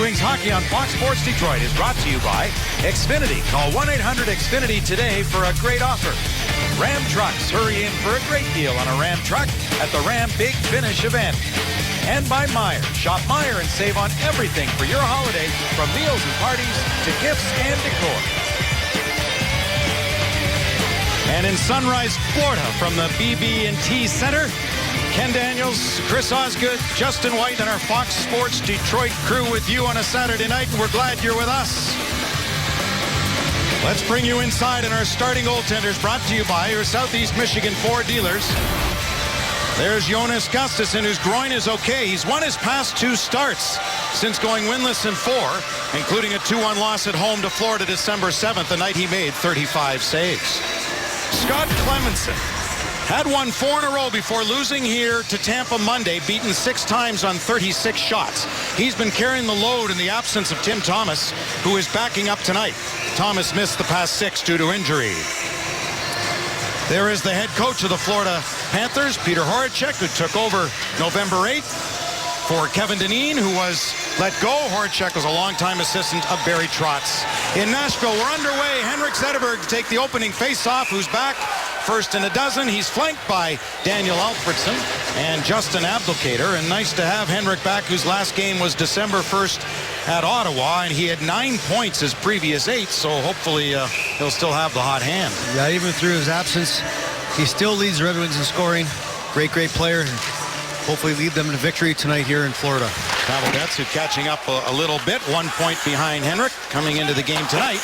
Wings hockey on Fox Sports Detroit is brought to you by Xfinity. Call 1-800-XFINITY today for a great offer. Ram Trucks, hurry in for a great deal on a Ram truck at the Ram Big Finish event. And by Meijer. Shop Meijer and save on everything for your holiday, from meals and parties to gifts and decor. And in Sunrise, Florida, from the BB&T Center, Ken Daniels, Chris Osgood, Justin White, and our Fox Sports Detroit crew with you on a Saturday night, and we're glad you're with us. Let's bring you inside in our starting goaltenders, brought to you by your Southeast Michigan Ford dealers. There's Jonas Gustafsson, whose groin is okay. He's won his past 2 starts since going winless in 4, including a 2-1 loss at home to Florida December 7th, the night he made 35 saves. Scott Clemmensen had won 4 in a row before losing here to Tampa Monday, beaten 6 times on 36 shots. He's been carrying the load in the absence of Tim Thomas, who is backing up tonight. Thomas missed the past 6 due to injury. There is the head coach of the Florida Panthers, Peter Horacek, who took over November 8th for Kevin Dineen, who was let go. Horacek was a longtime assistant of Barry Trotz. In Nashville, we're underway. Henrik Zetterberg to take the opening face-off, who's back first in a dozen. He's flanked by Daniel Alfredsson and Justin Abdelkader. And nice to have Henrik back, whose last game was December 1st at Ottawa, and he had 9 points his previous 8, so hopefully he'll still have the hot hand. Yeah, even through his absence, he still leads the Red Wings in scoring. Great player. Hopefully lead them to victory tonight here in Florida. Pavel Datsyuk catching up a little bit, 1 point behind Henrik coming into the game tonight,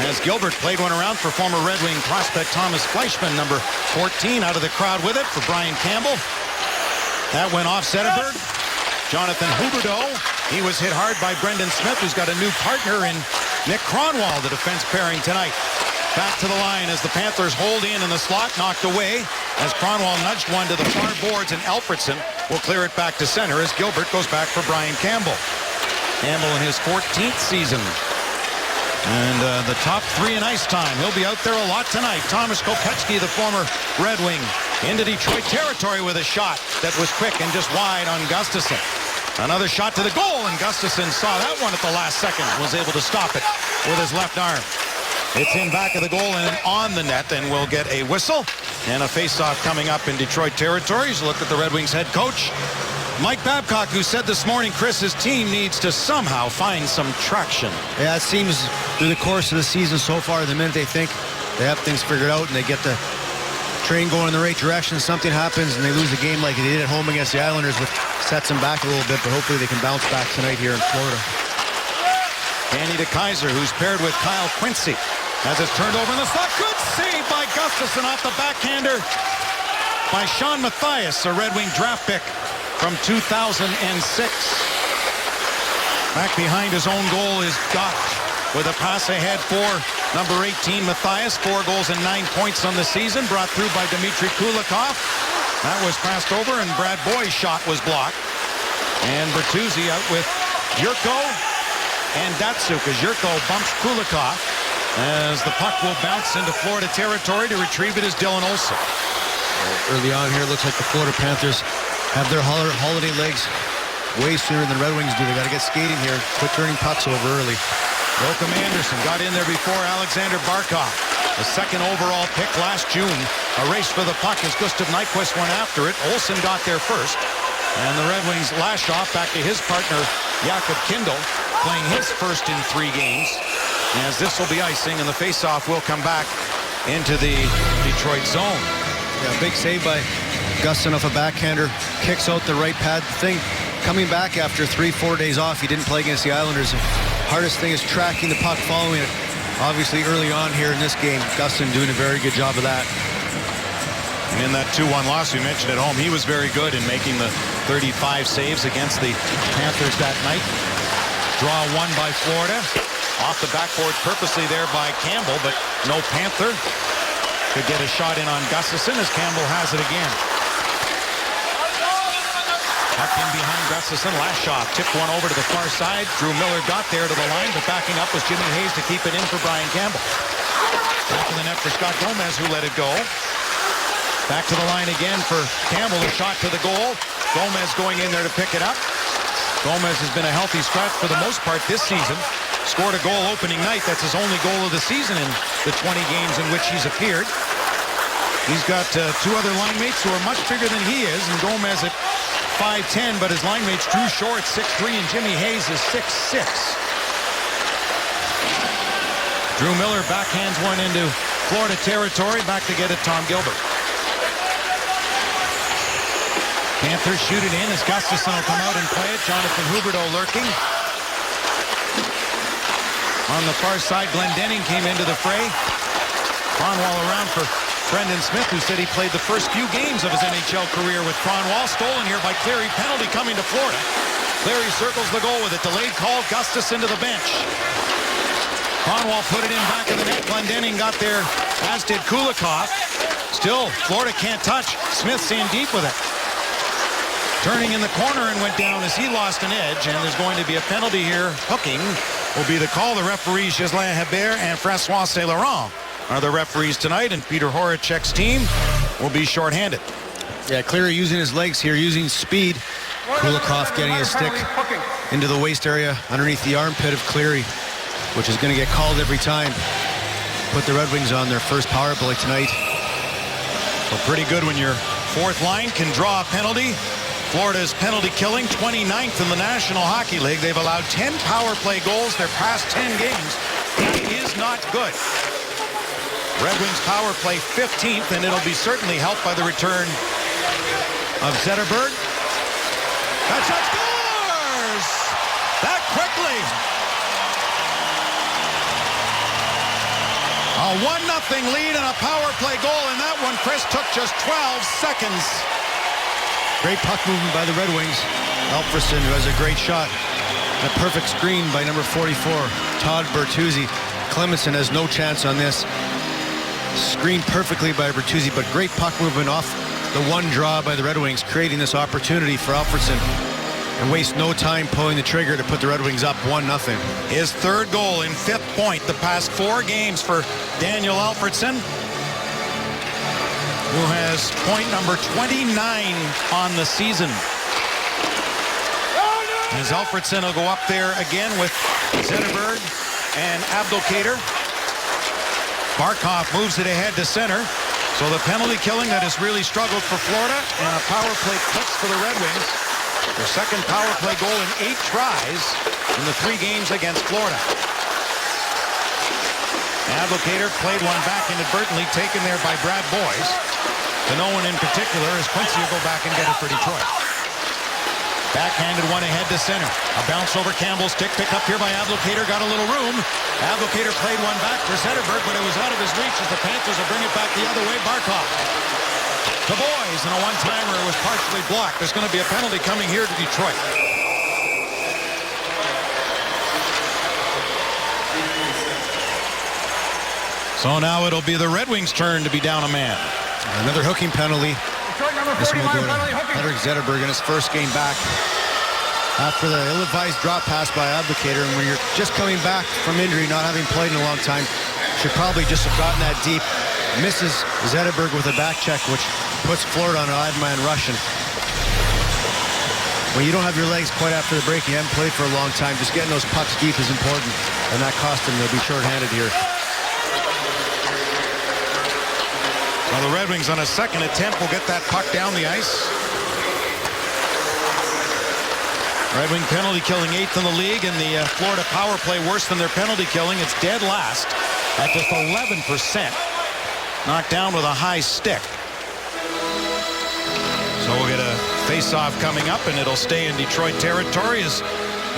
as Gilbert played one around for former Red Wing prospect Thomas Fleischmann, number 14, out of the crowd with it for Brian Campbell. That went off Zetterberg. Jonathan Huberdeau, he was hit hard by Brendan Smith, who's got a new partner in Nick Kronwall, the defense pairing tonight. Back to the line as the Panthers hold in the slot, knocked away as Kronwall nudged one to the far boards, and Alfredsson will clear it back to center as Gilbert goes back for Brian Campbell. Campbell in his 14th season. And the top 3 in ice time. He'll be out there a lot tonight. Thomas Kopecky, the former Red Wing, into Detroit territory with a shot that was quick and just wide on Gustafsson. Another shot to the goal, and Gustafsson saw that one at the last second, was able to stop it with his left arm. It's in back of the goal and on the net, and we'll get a whistle and a face-off coming up in Detroit territories. Look at the Red Wings head coach, Mike Babcock, who said this morning, Chris, his team needs to somehow find some traction. Yeah, it seems through the course of the season so far, the minute they think they have things figured out and they get the train going in the right direction, something happens and they lose a game like they did at home against the Islanders, which sets them back a little bit, but hopefully they can bounce back tonight here in Florida. Danny DeKeyser, who's paired with Kyle Quincy, as it's turned over in the slot. Good save by Gustafsson off the backhander by Sean Mathias, a Red Wing draft pick from 2006. Back behind his own goal is Dot with a pass ahead for number 18, Mathias. 4 goals and 9 points on the season, brought through by Dmitry Kulikov. That was passed over, and Brad Boy's shot was blocked. And Bertuzzi out with Jurko and Datsyuk as Jurko bumps Kulikov. As the puck will bounce into Florida territory, to retrieve it is Dylan Olsen. Early on here, it looks like the Florida Panthers have their holiday legs way sooner than Red Wings do. They got to get skating here, quit turning pucks over early. Joachim Andersen got in there before Alexander Barkov, the 2nd overall pick last June. A race for the puck as Gustav Nyquist went after it. Olsen got there first, and the Red Wings lash off back to his partner, Jakob Kindl, playing his first in 3 games. As this will be icing, and the faceoff will come back into the Detroit zone. Yeah, big save by Gustin off a backhander, kicks out the right pad. The thing, coming back after 3-4 days off, he didn't play against the Islanders. The hardest thing is tracking the puck, following it. Obviously early on here in this game, Gustin doing a very good job of that. And in that 2-1 loss we mentioned at home, he was very good in making the 35 saves against the Panthers that night. Draw 1 by Florida. Off the backboard purposely there by Campbell, but no Panther could get a shot in on Gustafsson as Campbell has it again. Puck in behind Gustafsson. Last shot tipped one over to the far side. Drew Miller got there to the line, but backing up was Jimmy Hayes to keep it in for Brian Campbell. Back in the net for Scott Gomez, who let it go. Back to the line again for Campbell. A shot to the goal. Gomez going in there to pick it up. Gomez has been a healthy scratch for the most part this season. Scored a goal opening night. That's his only goal of the season in the 20 games in which he's appeared. He's got two other line mates who are much bigger than he is, and Gomez at 5'10", but his line mates Drew Shore at 6'3", and Jimmy Hayes is 6'6". Drew Miller backhands one into Florida territory. Back to get it, Tom Gilbert. Panthers shoot it in as Gustafson will come out and play it. Jonathan Huberdeau lurking. On the far side, Glendening came into the fray. Kronwall around for Brendan Smith, who said he played the first few games of his NHL career with Kronwall. Stolen here by Cleary. Penalty coming to Florida. Cleary circles the goal with it. Delayed call. Gustafson to the bench. Kronwall put it in back of the net. Glendening got there, as did Kulikov. Still, Florida can't touch. Smith's in deep with it. Turning in the corner and went down as he lost an edge, and there's going to be a penalty here. Hooking will be the call. The referees, Ghislain Hebert and Francois Saint-Laurent, are the referees tonight, and Peter Horacek's team will be shorthanded. Yeah, Cleary using his legs here, using speed. Kulikov getting his stick into the waist area underneath the armpit of Cleary, which is going to get called every time. Put the Red Wings on their first power play tonight. So pretty good when your fourth line can draw a penalty. Florida's penalty killing 29th in the National Hockey League. They've allowed 10 power play goals their past 10 games. That is not good. Red Wings power play 15th, and it'll be certainly helped by the return of Zetterberg. That shot scores! That quickly! A 1-0 lead and a power play goal, and that one, Chris, took just 12 seconds. Great puck movement by the Red Wings. Alfredsson, who has a great shot. A perfect screen by number 44, Todd Bertuzzi. Clemenson has no chance on this. Screened perfectly by Bertuzzi, but great puck movement off the one draw by the Red Wings, creating this opportunity for Alfredsson. And waste no time pulling the trigger to put the Red Wings up 1-0. His third goal in 5th point the past 4 games for Daniel Alfredsson, who has point number 29 on the season. As Alfredsson will go up there again with Zetterberg and Abdelkader. Barkov moves it ahead to center. So the penalty killing that has really struggled for Florida, and a power play clicks for the Red Wings. Their second power play goal in 8 tries in the 3 games against Florida. Abdelkader played one back inadvertently, taken there by Brad Boyes. To no one in particular, as Quincy will go back and get it for Detroit. Backhanded one ahead to center. A bounce over Campbell's stick. Pick up here by Abdelkader. Got a little room. Abdelkader played one back for Zetterberg, but it was out of his reach as the Panthers will bring it back the other way. Barkov. The boys, and a one-timer was partially blocked. There's going to be a penalty coming here to Detroit. So now it'll be the Red Wings' turn to be down a man. Another hooking penalty. This one will go to Henrik Zetterberg in his first game back. After the ill-advised drop pass by Abdelkader, and when you're just coming back from injury, not having played in a long time, should probably just have gotten that deep. Misses Zetterberg with a back check, which puts Florida on an 5-man rush. And when you don't have your legs quite after the break, you haven't played for a long time, just getting those pucks deep is important, and that cost them. They'll be shorthanded here. Well, the Red Wings on a second attempt will get that puck down the ice. Red Wing penalty killing 8th in the league, and the Florida power play worse than their penalty killing. It's dead last at just 11%. Knocked down with a high stick. So we'll get a face-off coming up, and it'll stay in Detroit territory as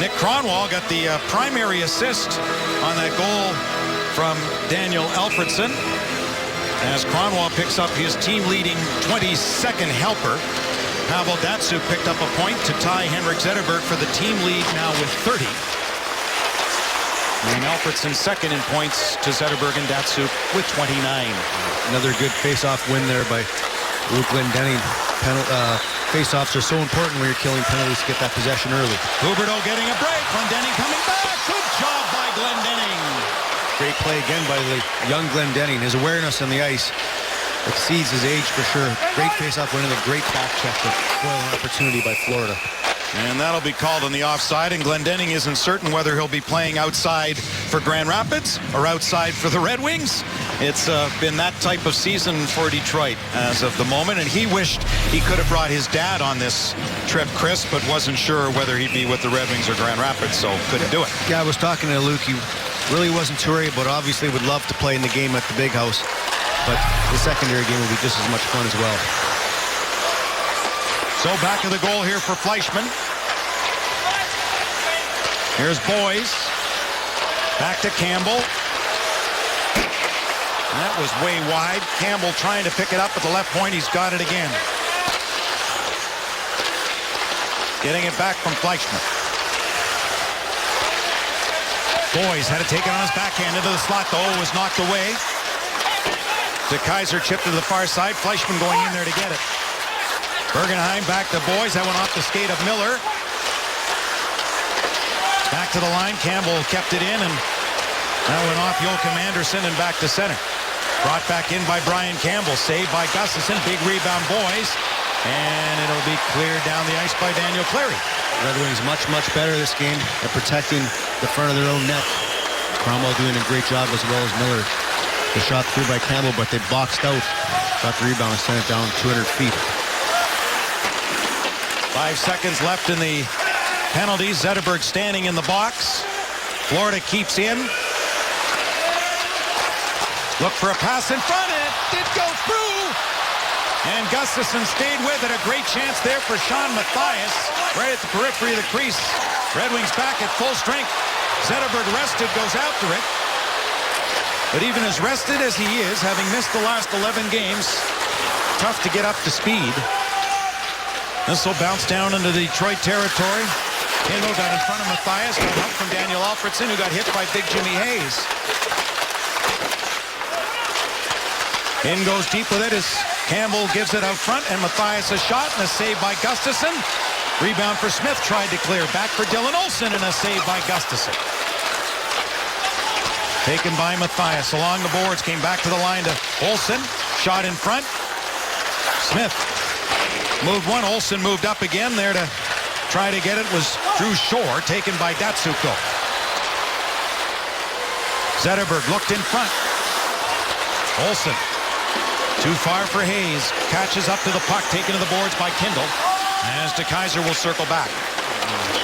Nick Kronwall got the primary assist on that goal from Daniel Alfredsson. As Kronwall picks up his team-leading 22nd helper. Pavel Datsyuk picked up a point to tie Henrik Zetterberg for the team lead now with 30. And Alfredsson second in points to Zetterberg and Datsyuk with 29. Another good face-off win there by Luke Glendening. Face-offs are so important when you're killing penalties to get that possession early. Huberdeau getting a break. Glendening coming back. Good job by Glendening. Great play again by the young Glendening. His awareness on the ice exceeds his age for sure. Great face-off win and a great back check to spoil an opportunity by Florida. And that'll be called on the offside, and Glendenning isn't certain whether he'll be playing outside for Grand Rapids or outside for the Red Wings. It's been that type of season for Detroit as of the moment, and he wished he could have brought his dad on this trip, Chris, but wasn't sure whether he'd be with the Red Wings or Grand Rapids, so couldn't do it. Yeah, I was talking to Luke. He really wasn't too worried, but obviously would love to play in the game at the Big House. But the secondary game will be just as much fun as well. So back to the goal here for Fleischmann. Here's Boyes. Back to Campbell. That was way wide. Campbell trying to pick it up at the left point. He's got it again. Getting it back from Fleischmann. Boyes had to take it on his backhand into the slot, though. It was knocked away. DeKeyser chipped to the far side. Fleischmann going in there to get it. Bergenheim back to Boyes. That went off the skate of Miller. Back to the line. Campbell kept it in, and that went off Joachim Anderson and back to center. Brought back in by Brian Campbell. Saved by Gustafsson. Big rebound, Boyes. And it'll be cleared down the ice by Daniel Cleary. Red Wings much better this game at protecting the front of their own net. Cromwell doing a great job as well as Miller. The shot through by Campbell, but they boxed out. Got the rebound and sent it down 200 feet. 5 seconds left in the penalty. Zetterberg standing in the box. Florida keeps in. Look for a pass in front, and it did go through. And Gustafsson stayed with it. A great chance there for Sean Matthias, right at the periphery of the crease. Red Wings back at full strength. Zetterberg rested, goes after it. But even as rested as he is, having missed the last 11 games, tough to get up to speed. This will bounce down into the Detroit territory. Kindle got in front of Matthias, got help from Daniel Alfredsson, who got hit by big Jimmy Hayes. In goes deep with it as Campbell gives it out front, and Matthias a shot and a save by Gustafsson. Rebound for Smith, tried to clear. Back for Dylan Olsen, and a save by Gustafsson. Taken by Matthias along the boards, came back to the line to Olsen. Shot in front. Smith moved one. Olsen moved up again there to try to get it. Was Drew Shore, taken by Datsyuk. Zetterberg looked in front. Olsen. Too far for Hayes. Catches up to the puck, taken to the boards by Kindle. As DeKeyser will circle back.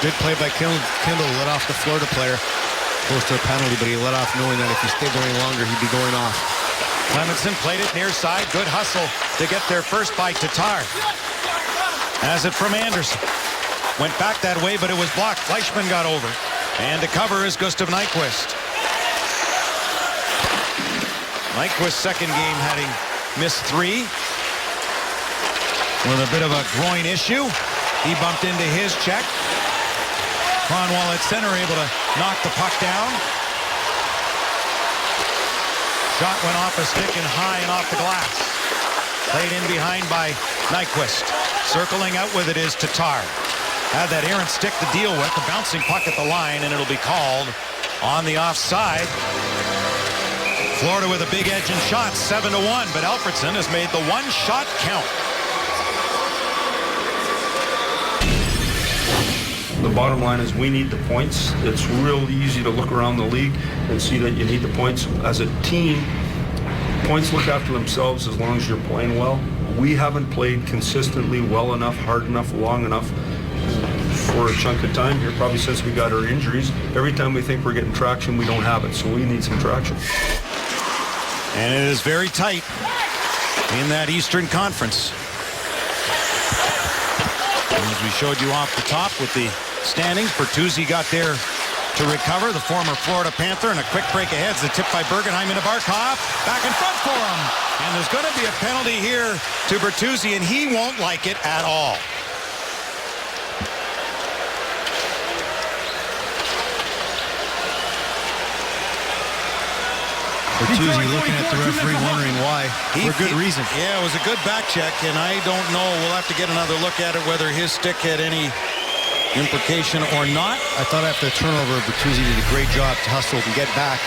Good play by Kindle. Let off the Florida player. Close to a penalty, but he let off knowing that if he stayed there any longer, he'd be going off. Clemenson played it near side. Good hustle to get there first by Tatar. Has it from Anderson. Went back that way, but it was blocked. Fleischmann got over. And to cover is Gustav Nyquist. Nyquist's second game having missed 3. With a bit of a groin issue. He bumped into his check. Cronwall at center, able to knock the puck down. Shot went off a stick and high and off the glass. Played in behind by Nyquist. Circling out with it is Tatar. Had that errant stick to deal with. The bouncing puck at the line, and it'll be called on the offside. Florida with a big edge and shot, 7-1, but Alfredsson has made the one shot count. The bottom line is we need the points. It's real easy to look around the league and see that you need the points. As a team, points look after themselves as long as you're playing well. We haven't played consistently well enough, hard enough, long enough for a chunk of time here, probably since we got our injuries. Every time we think we're getting traction, we don't have it, so we need some traction. And it is very tight in that Eastern Conference. As we showed you off the top with the standings, Bertuzzi got there to recover, the former Florida Panther, and a quick break ahead. The tip by Bergenheim into Barkov. Back in front for him. And there's going to be a penalty here to Bertuzzi, and he won't like it at all. Bertuzzi looking at the referee, wondering why, for good reason. Yeah, it was a good back check, and I don't know. We'll have to get another look at it, whether his stick had any implication or not. I thought after the turnover, Bertuzzi did a great job to hustle and get back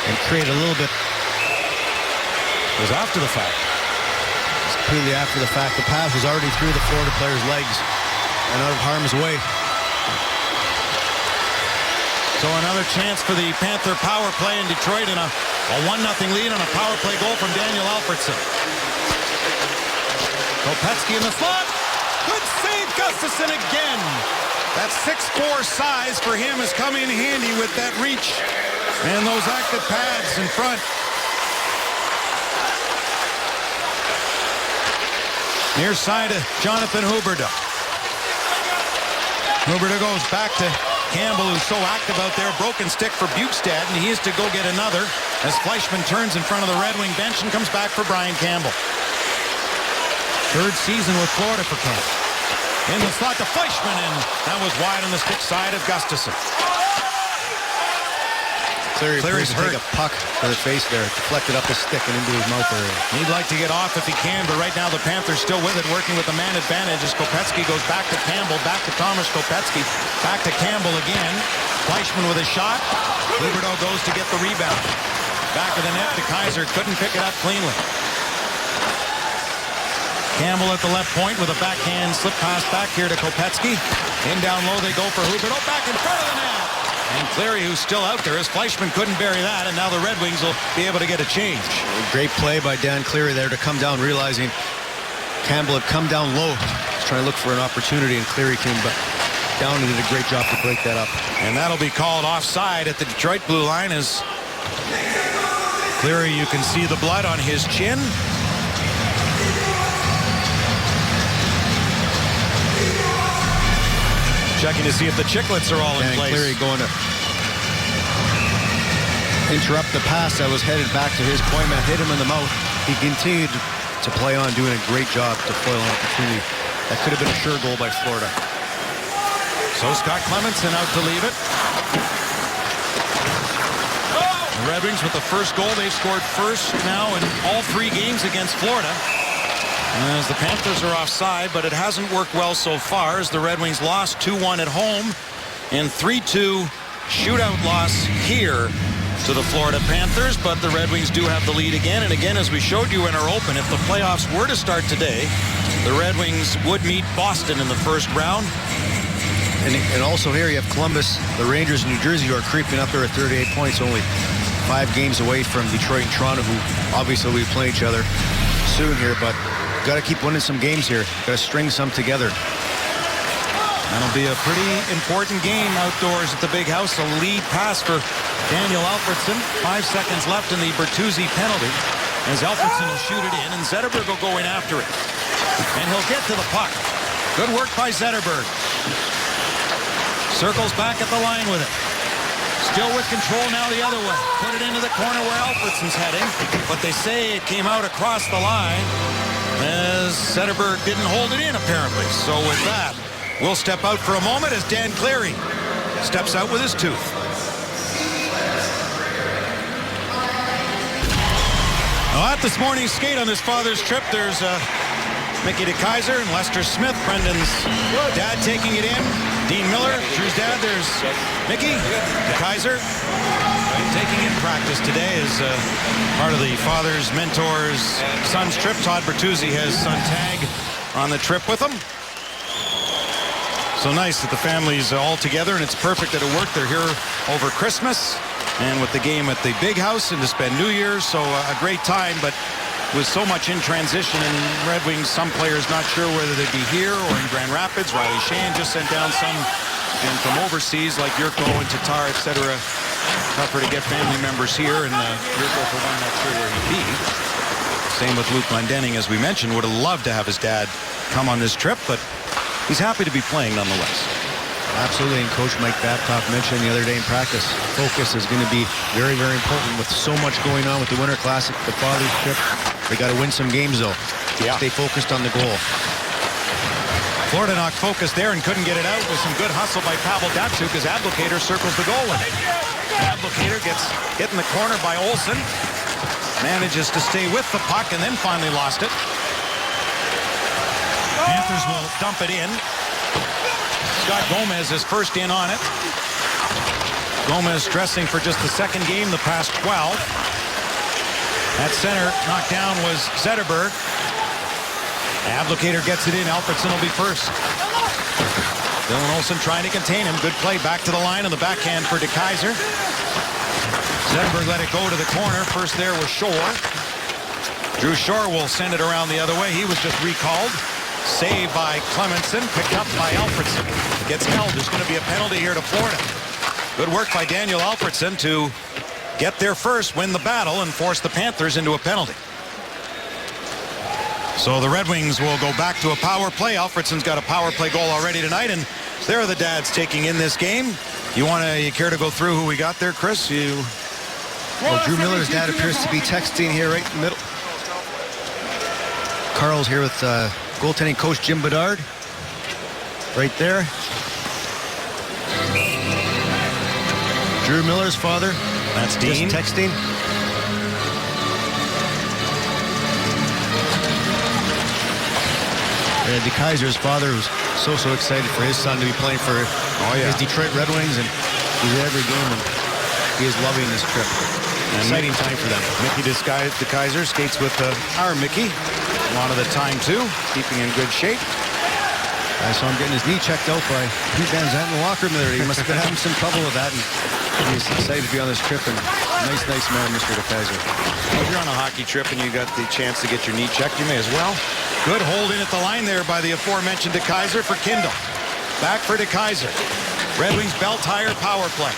and create a little bit. It was after the fact. It's completely after the fact. The pass was already through the Florida player's legs. and out of harm's way. So another chance for the Panther power play in Detroit, and a 1-0 lead on a power play goal from Daniel Alfredsson. Kopecky in the slot. Good save, Gustafsson again. That 6'4" size for him has come in handy with that reach and those active pads in front. Near side of Jonathan Huberdeau. Huberdeau goes back to Campbell, who's so active out there. Broken stick for Bukestad, and he is to go get another as Fleischmann turns in front of the Red Wing bench and comes back for Brian Campbell. Third season with Florida for Campbell. In the slot to Fleischmann, and that was wide on the stick side of Gustafsson. Cleary's hurt. Take a puck to the face there, deflected up the stick and into his mouth area. He'd like to get off if he can, but right now the Panthers still with it, working with the man advantage as Kopecky goes back to Campbell, back to Thomas Kopecky, back to Campbell again. Fleischmann with a shot. Huberdeau goes to get the rebound. Back of the net to Kaiser, couldn't pick it up cleanly. Campbell at the left point with a backhand slip pass back here to Kopecky. In down low they go for Huberdeau, back in front of the net. And Cleary, who's still out there, as Fleischmann couldn't bury that, and now the Red Wings will be able to get a change. Great play by Dan Cleary there to come down, realizing Campbell had come down low. He's trying to look for an opportunity, and Cleary came down and did a great job to break that up. And that'll be called offside at the Detroit blue line as Cleary, you can see the blood on his chin. Checking to see if the chiclets are all in place. Cleary going to interrupt the pass that was headed back to his point man, hit him in the mouth. He continued to play on, doing a great job to foil an opportunity. That could have been a sure goal by Florida. So Scott Clemenson out to leave it. The Red Wings with the first goal. They've scored first now in all 3 games against Florida. As the Panthers are offside, but it hasn't worked well so far as the Red Wings lost 2-1 at home and 3-2 shootout loss here to the Florida Panthers, but the Red Wings do have the lead again. And again, as we showed you in our open, if the playoffs were to start today, the Red Wings would meet Boston in the first round. And also here you have Columbus, the Rangers, and New Jersey who are creeping up there at 38 points, only 5 games away from Detroit and Toronto, who obviously will be playing each other soon here, but got to keep winning some games here. Got to string some together. That'll be a pretty important game outdoors at the Big House. A lead pass for Daniel Alfredsson. 5 seconds left in the Bertuzzi penalty as Alfredsson will shoot it in, and Zetterberg will go in after it. And he'll get to the puck. Good work by Zetterberg. Circles back at the line with it. Still with control now the other way. Put it into the corner where Alfredsson's heading, but they say it came out across the line as Zetterberg didn't hold it in, apparently. So with that, we'll step out for a moment as Dan Cleary steps out with his tooth. Well, at this morning's skate on this father's trip, there's Mickey DeKeyser and Lester Smith, Brendan's dad, taking it in. Dean Miller, Drew's dad. There's Mickey DeKeyser taking in practice today as part of the father's, mentors, son's trip. Todd Bertuzzi has son Tag on the trip with him. So nice that the family's all together, and it's perfect that it worked. They're here over Christmas and with the game at the Big House and to spend New Year's. So a great time, but with so much in transition in Red Wings, some players not sure whether they'd be here or in Grand Rapids. Riley Shane just sent down some, and from overseas like Yurko and Tatar, etc. Tougher to get family members here, and Yurko, for one, not sure where he'd be. Same with Luke Glendening, as we mentioned. Would have loved to have his dad come on this trip, but he's happy to be playing nonetheless. Absolutely, and Coach Mike Babcock mentioned the other day in practice, focus is going to be very, very important with so much going on with the Winter Classic, the Father's Trip. They got to win some games, though. Yeah. Stay focused on the goal. Florida knocked focus there and couldn't get it out with some good hustle by Pavel Datsyuk as Abdelkader circles the goal line. Abdelkader gets hit in the corner by Olsen. Manages to stay with the puck and then finally lost it. Panthers will dump it in. Scott Gomez is first in on it. Gomez dressing for just the second game the past 12. At center, knocked down was Zetterberg. Abdelkader gets it in. Alfredsson will be first. Dylan Olsen trying to contain him. Good play back to the line on the backhand for DeKeyser. Zetterberg let it go to the corner. First there was Shore. Drew Shore will send it around the other way. He was just recalled. Saved by Clemenson. Picked up by Alfredson. Gets held. There's going to be a penalty here to Florida. Good work by Daniel Alfredson to get there first, win the battle, and force the Panthers into a penalty. So the Red Wings will go back to a power play. Alfredson's got a power play goal already tonight, and there are the dads taking in this game. You care to go through who we got there, Chris? Well, Drew Miller's dad appears to be texting here right in the middle. Carl's here with goaltending coach Jim Bedard. Right there. Drew Miller's father. That's Dean. Just texting. DeKeyser's father was so excited for his son to be playing for his Detroit Red Wings, and he's at every game, and he is loving this trip. An exciting time for them. Mickey DeKeyser skates with our Mickey a lot of the time too, keeping in good shape. I saw him getting his knee checked out by Pete Van Zandt in the locker room there. He must have been having some trouble with that, and he's excited to be on this trip, and nice man, Mr. DeKeyser. Well, if you're on a hockey trip and you got the chance to get your knee checked, you may as well. Good hold in at the line there by the aforementioned DeKeyser for Kindle. Back for DeKeyser. Red Wings belt tire power play.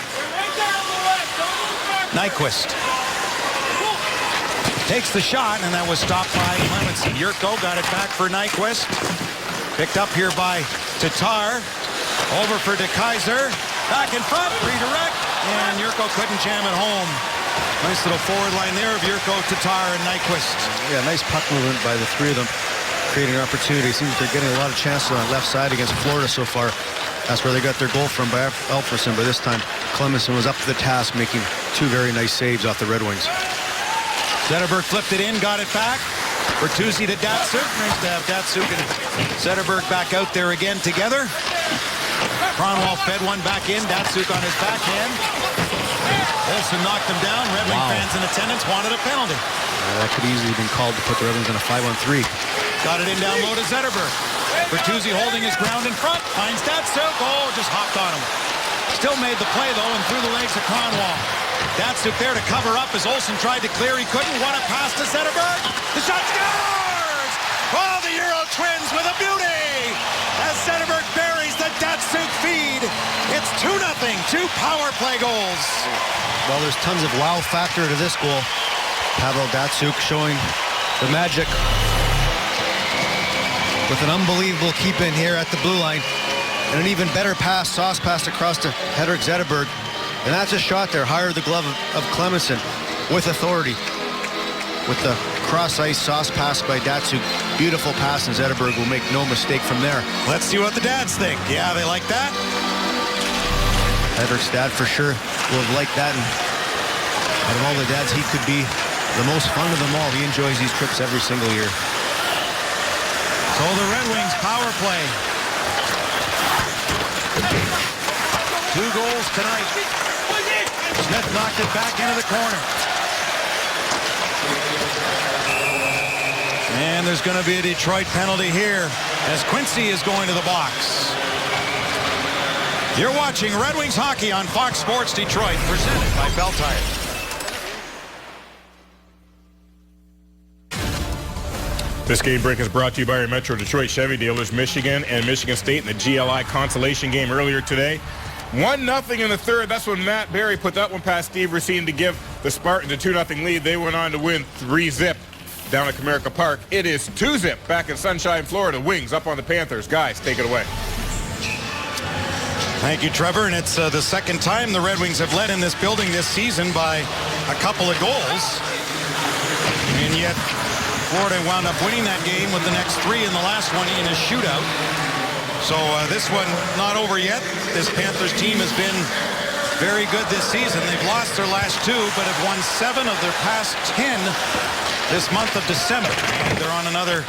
Nyquist takes the shot, and that was stopped by Clemenson. Yurko got it back for Nyquist. Picked up here by Tatar. Over for DeKeyser. Back in front, redirect, and Yurko couldn't jam it home. Nice little forward line there of Yurko, Tatar, and Nyquist. Yeah, nice puck movement by the three of them, creating opportunity. Seems they're getting a lot of chances on that left side against Florida so far. That's where they got their goal from by Alfredson, but this time Clemenson was up to the task, making two very nice saves off the Red Wings. Zetterberg flipped it in, got it back. Bertuzzi to Datsuk. Nice to have Datsuk and Zetterberg back out there again together. Kronwall fed one back in. Datsuk on his backhand. Olsen knocked him down. Red Wing fans in attendance wanted a penalty. That could easily have been called to put the Red Wings in a 5-on-3. Got it in down low to Zetterberg. Bertuzzi holding his ground in front. Finds Datsuk. Oh, just hopped on him. Still made the play, though, and through the legs of Kronwall. Datsuk there to cover up as Olsen tried to clear. He couldn't. What a pass to Zetterberg. The shot scores! Oh, the Euro Twins with a beauty! As Zetterberg buries the Datsuk feed. It's 2-0. 2 power play goals. Well, there's tons of wow factor to this goal. Pavel Datsuk showing the magic with an unbelievable keep-in here at the blue line. And an even better pass, sauce pass across to Henrik Zetterberg. And that's a shot there, higher the glove of Clemenson with authority. With the cross-ice sauce pass by Datsuk. Beautiful pass, and Zetterberg will make no mistake from there. Let's see what the dads think. Yeah, they like that. Henrik's dad for sure will have liked that. And out of all the dads, he could be the most fun of them all. He enjoys these trips every single year. So the Red Wings power play. 2 goals tonight. Smith knocked it back into the corner. And there's going to be a Detroit penalty here as Quincy is going to the box. You're watching Red Wings hockey on Fox Sports Detroit, presented by Bell Tire. This game break is brought to you by your Metro Detroit Chevy dealers, Michigan and Michigan State in the GLI consolation game earlier today. 1-0 in the third. That's when Matt Barry put that one past Steve Racine to give the Spartans a 2-0 lead. They went on to win 3-0 down at Comerica Park. It is 2-0 back in Sunshine, Florida. Wings up on the Panthers. Guys, take it away. Thank you, Trevor. And it's the second time the Red Wings have led in this building this season by a couple of goals. And yet Florida wound up winning that game with the next 3 in the last one in a shootout. So this one not over yet. This Panthers team has been very good this season. They've lost their last 2, but have won 7 of their past 10 this month of December. And they're on another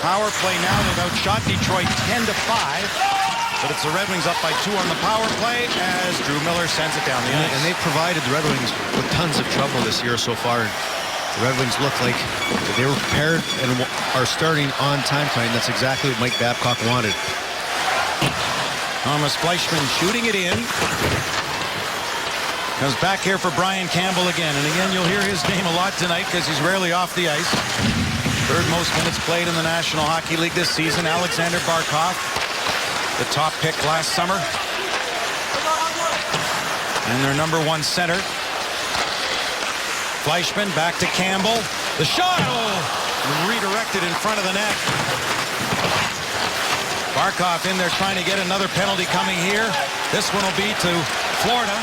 power play now. They've outshot Detroit 10-5. But it's the Red Wings up by 2 on the power play as Drew Miller sends it down the ice. And they've provided the Red Wings with tons of trouble this year so far. The Red Wings look like they were prepared and are starting on time tonight. That's exactly what Mike Babcock wanted. Thomas Fleischman shooting it in. Comes back here for Brian Campbell again. And again, you'll hear his name a lot tonight because he's rarely off the ice. Third most minutes played in the National Hockey League this season. Alexander Barkov, the top pick last summer. And their number one center. Fleischman back to Campbell. The shot, redirected in front of the net. Barkov in there trying to get another penalty coming here. This one will be to Florida.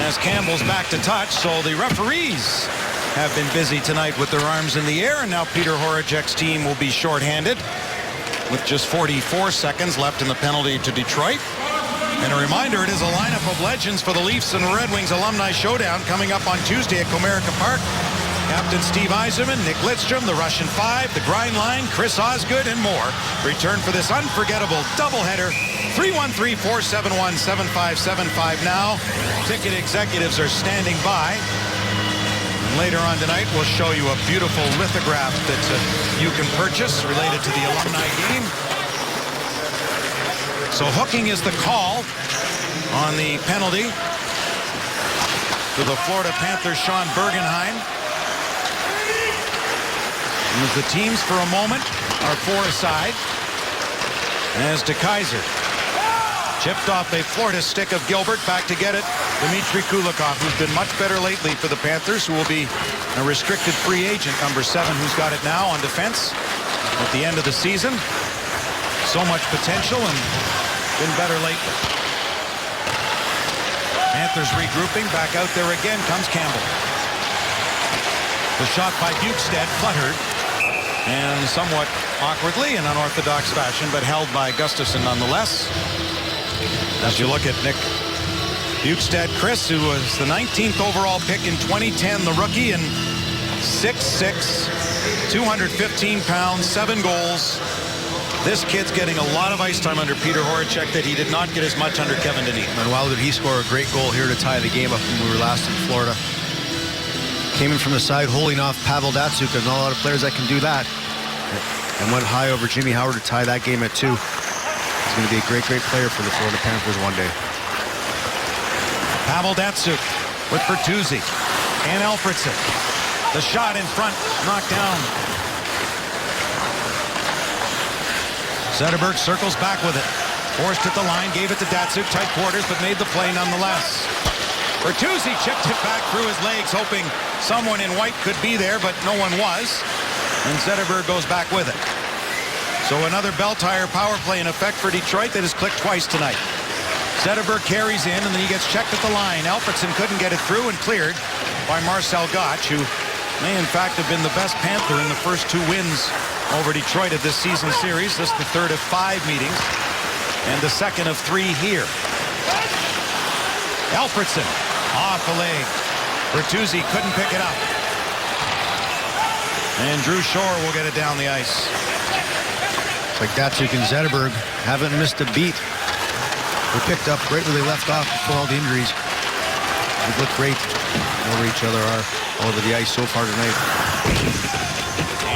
As Campbell's back to touch, so the referees have been busy tonight with their arms in the air, and now Peter Horacek's team will be shorthanded with just 44 seconds left in the penalty to Detroit. And a reminder, it is a lineup of legends for the Leafs and Red Wings Alumni Showdown coming up on Tuesday at Comerica Park. Captain Steve Yzerman, Nick Lidstrom, the Russian Five, the Grind Line, Chris Osgood, and more return for this unforgettable doubleheader. 313-471-7575 now. Ticket executives are standing by. And later on tonight, we'll show you a beautiful lithograph that you can purchase related to the alumni game. So hooking is the call on the penalty to the Florida Panthers' Sean Bergenheim. And as the teams for a moment are four aside, as DeKeyser chipped off a Florida stick of Gilbert, back to get it. Dmitry Kulikov, who's been much better lately for the Panthers, who will be a restricted free agent, number 7, who's got it now on defense at the end of the season. So much potential and been better lately. Panthers regrouping, back out there again comes Campbell. The shot by Bukestad fluttered and somewhat awkwardly in unorthodox fashion, but held by Gustafsson nonetheless. As you look at Nick Bukestad, Chris, who was the 19th overall pick in 2010, the rookie, and 6'6", 215 pounds, 7 goals. This kid's getting a lot of ice time under Peter Horacek that he did not get as much under Kevin Dineen. And wow, did he score a great goal here to tie the game up when we were last in Florida. Came in from the side, holding off Pavel Datsyuk. There's not a lot of players that can do that. And went high over Jimmy Howard to tie that game at 2. He's going to be a great, great player for the Florida Panthers one day. Pavel Datsyuk with Bertuzzi and Alfredson. The shot in front, knocked down. Zetterberg circles back with it. Forced at the line, gave it to Datsyuk, tight quarters, but made the play nonetheless. Bertuzzi chipped it back through his legs, hoping someone in white could be there, but no one was. And Zetterberg goes back with it. So another bell-tire power play in effect for Detroit that has clicked twice tonight. Zetterberg carries in, and then he gets checked at the line. Alfredson couldn't get it through and cleared by Marcel Gottsch, who may in fact have been the best Panther in the first 2 wins over Detroit of this season series. This is the third of 5 meetings and the second of 3 here. Alfredson off the leg. Bertuzzi couldn't pick it up. And Drew Shore will get it down the ice. It's like Datsyuk and Zetterberg haven't missed a beat. They picked up right where they left off before all the injuries. They look great where each other are all over the ice so far tonight.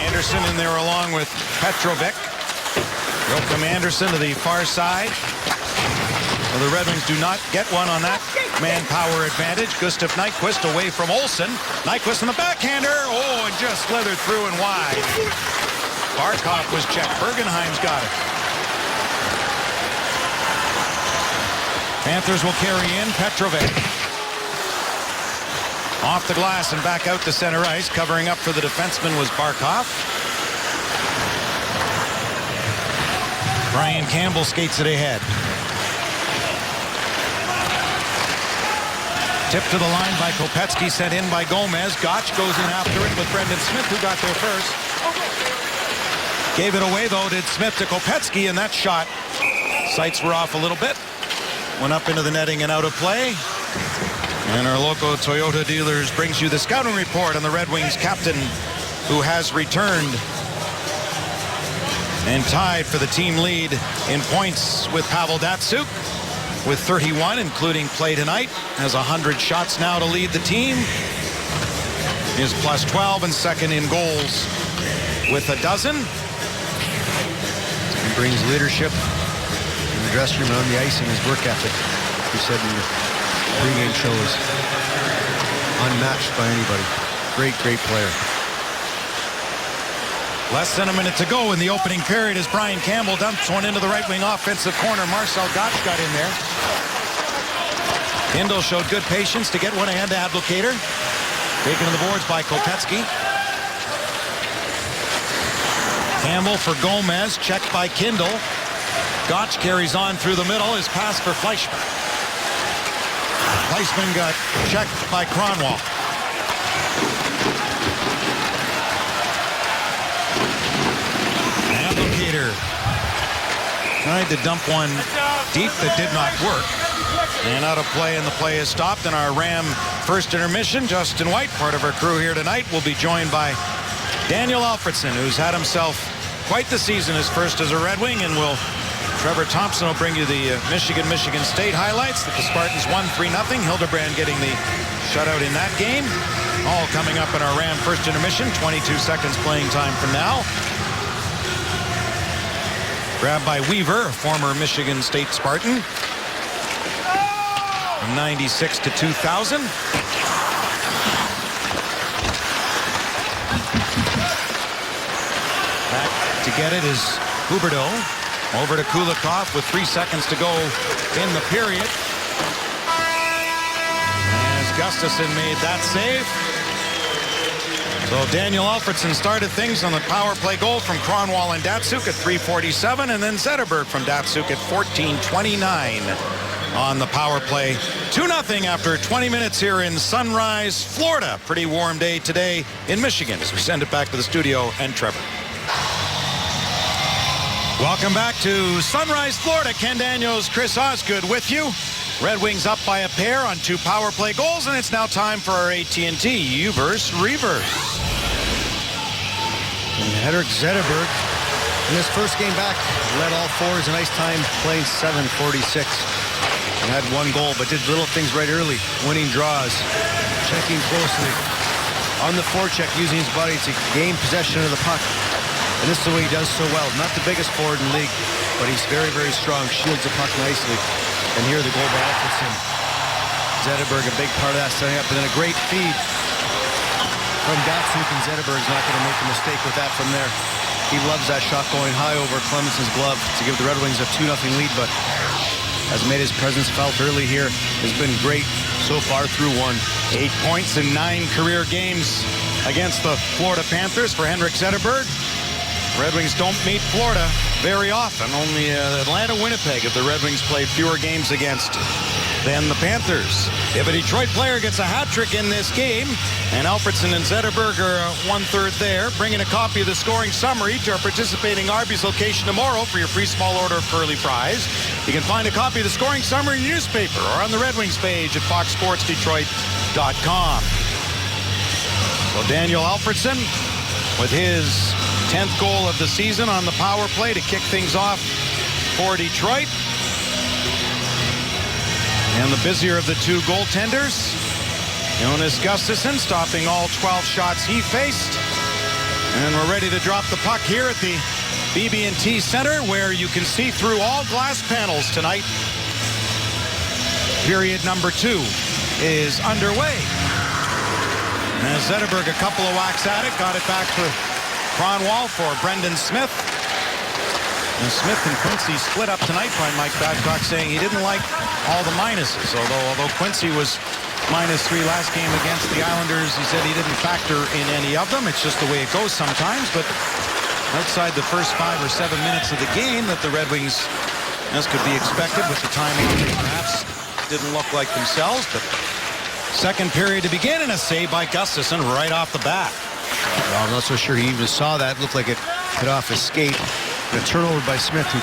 Anderson in there along with Petrovic. Joachim Anderson to the far side. Well, the Red Wings do not get one on that manpower advantage. Gustav Nyquist away from Olsen. Nyquist on the backhander. Oh, and just slithered through and wide. Barkov was checked. Bergenheim's got it. Panthers will carry in. Petrovic. Off the glass and back out to center ice. Covering up for the defenseman was Barkov. Brian Campbell skates it ahead. Tipped to the line by Kopetsky, sent in by Gomez. Gottsch goes in after it with Brendan Smith, who got there first. Gave it away, though, did Smith to Kopetsky, and that shot. Sights were off a little bit. Went up into the netting and out of play. And our local Toyota dealers brings you the scouting report on the Red Wings captain, who has returned and tied for the team lead in points with Pavel Datsyuk with 31, including play tonight. Has 100 shots now to lead the team. Is plus 12 and second in goals with 12. He brings leadership dressing room and on the ice, and his work ethic, he said in the pregame show, is unmatched by anybody. Great player. Less than a minute to go in the opening period as Brian Campbell dumps one into the right wing offensive corner. Marcel Gottsch got in there. Kindle showed good patience to get one ahead to Abdelkader. Taken to the boards by Kopecky. Campbell for Gomez, checked by Kindle. Gottsch carries on through the middle. His pass for Fleischmann. Fleischmann got checked by Kronwall. Abdelkader tried to dump one deep that did not work. And out of play, and the play is stopped. And our Ram first intermission, Justin White, part of our crew here tonight, will be joined by Daniel Alfredsson, who's had himself quite the season, his first as a Red Wing, and Trevor Thompson will bring you the Michigan State highlights. That the Spartans won 3-0. Hildebrand getting the shutout in that game. All coming up in our Ram first intermission. 22 seconds playing time from now. Grabbed by Weaver, a former Michigan State Spartan. From 96 to 2000. Back to get it is Huberdeau. Over to Kulikov with 3 seconds to go in the period. As Gustafsson made that save. So Daniel Alfredsson started things on the power play goal from Kronwall and Datsuk at 3:47, and then Zetterberg from Datsuk at 14:29 on the power play. 2-0 after 20 minutes here in Sunrise, Florida. Pretty warm day today in Michigan as we send it back to the studio and Trevor. Welcome back to Sunrise, Florida. Ken Daniels, Chris Osgood with you. Red Wings up by a pair on 2 power play goals, and it's now time for our AT&T U-verse reverse. And Henrik Zetterberg, in his first game back, led all fours in ice time, playing 7:46. And had 1 goal, but did little things right early. Winning draws, checking closely. On the forecheck, using his body to gain possession of the puck. And this is the way he does so well. Not the biggest forward in the league, but he's very strong. Shields the puck nicely. And here the goal by Alfredsson. Zetterberg, a big part of that setting up. And then a great feed from Datsuk, and Zetterberg's not going to make a mistake with that from there. He loves that shot going high over Clemenson's glove to give the Red Wings a 2-0 lead, but has made his presence felt early here. Has been great so far through 1. 8 points in 9 career games against the Florida Panthers for Henrik Zetterberg. Red Wings don't meet Florida very often. Only Atlanta, Winnipeg have the Red Wings played fewer games against than the Panthers. If a Detroit player gets a hat trick in this game, and Alfredsson and Zetterberg are 1/3 there, bringing a copy of the scoring summary to our participating Arby's location tomorrow for your free small order of curly fries. You can find a copy of the scoring summary in your newspaper or on the Red Wings page at foxsportsdetroit.com. So Daniel Alfredsson with his 10th goal of the season on the power play to kick things off for Detroit. And the busier of the 2 goaltenders, Jonas Gustafsson, stopping all 12 shots he faced. And we're ready to drop the puck here at the BB&T Center, where you can see through all glass panels tonight. Period number 2 is underway. And Zetterberg, a couple of whacks at it, got it back to Kronwall for Brendan Smith. And Smith and Quincy split up tonight by Mike Babcock, saying he didn't like all the minuses. Although Quincy was -3 last game against the Islanders, he said he didn't factor in any of them. It's just the way it goes sometimes. But outside the first 5 or 7 minutes of the game, that the Red Wings, as could be expected with the timing, perhaps didn't look like themselves. But second period to begin, and a save by Gustafsson right off the bat. Well, I'm not so sure he even saw that. It looked like it hit off his skate. And a turnover by Smith, who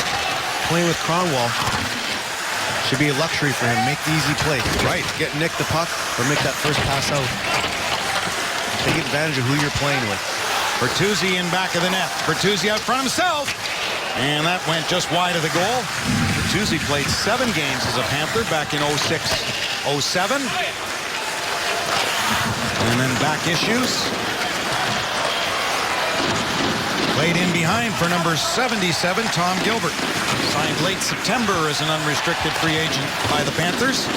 playing with Kronwall. Should be a luxury for him. Make the easy play. Right. Get Nick the puck or make that first pass out. Take advantage of who you're playing with. Bertuzzi in back of the net. Bertuzzi out front himself. And that went just wide of the goal. Bertuzzi played 7 games as a Panther back in 06-07. And then back issues. Played in behind for number 77, Tom Gilbert. Signed late September as an unrestricted free agent by the Panthers.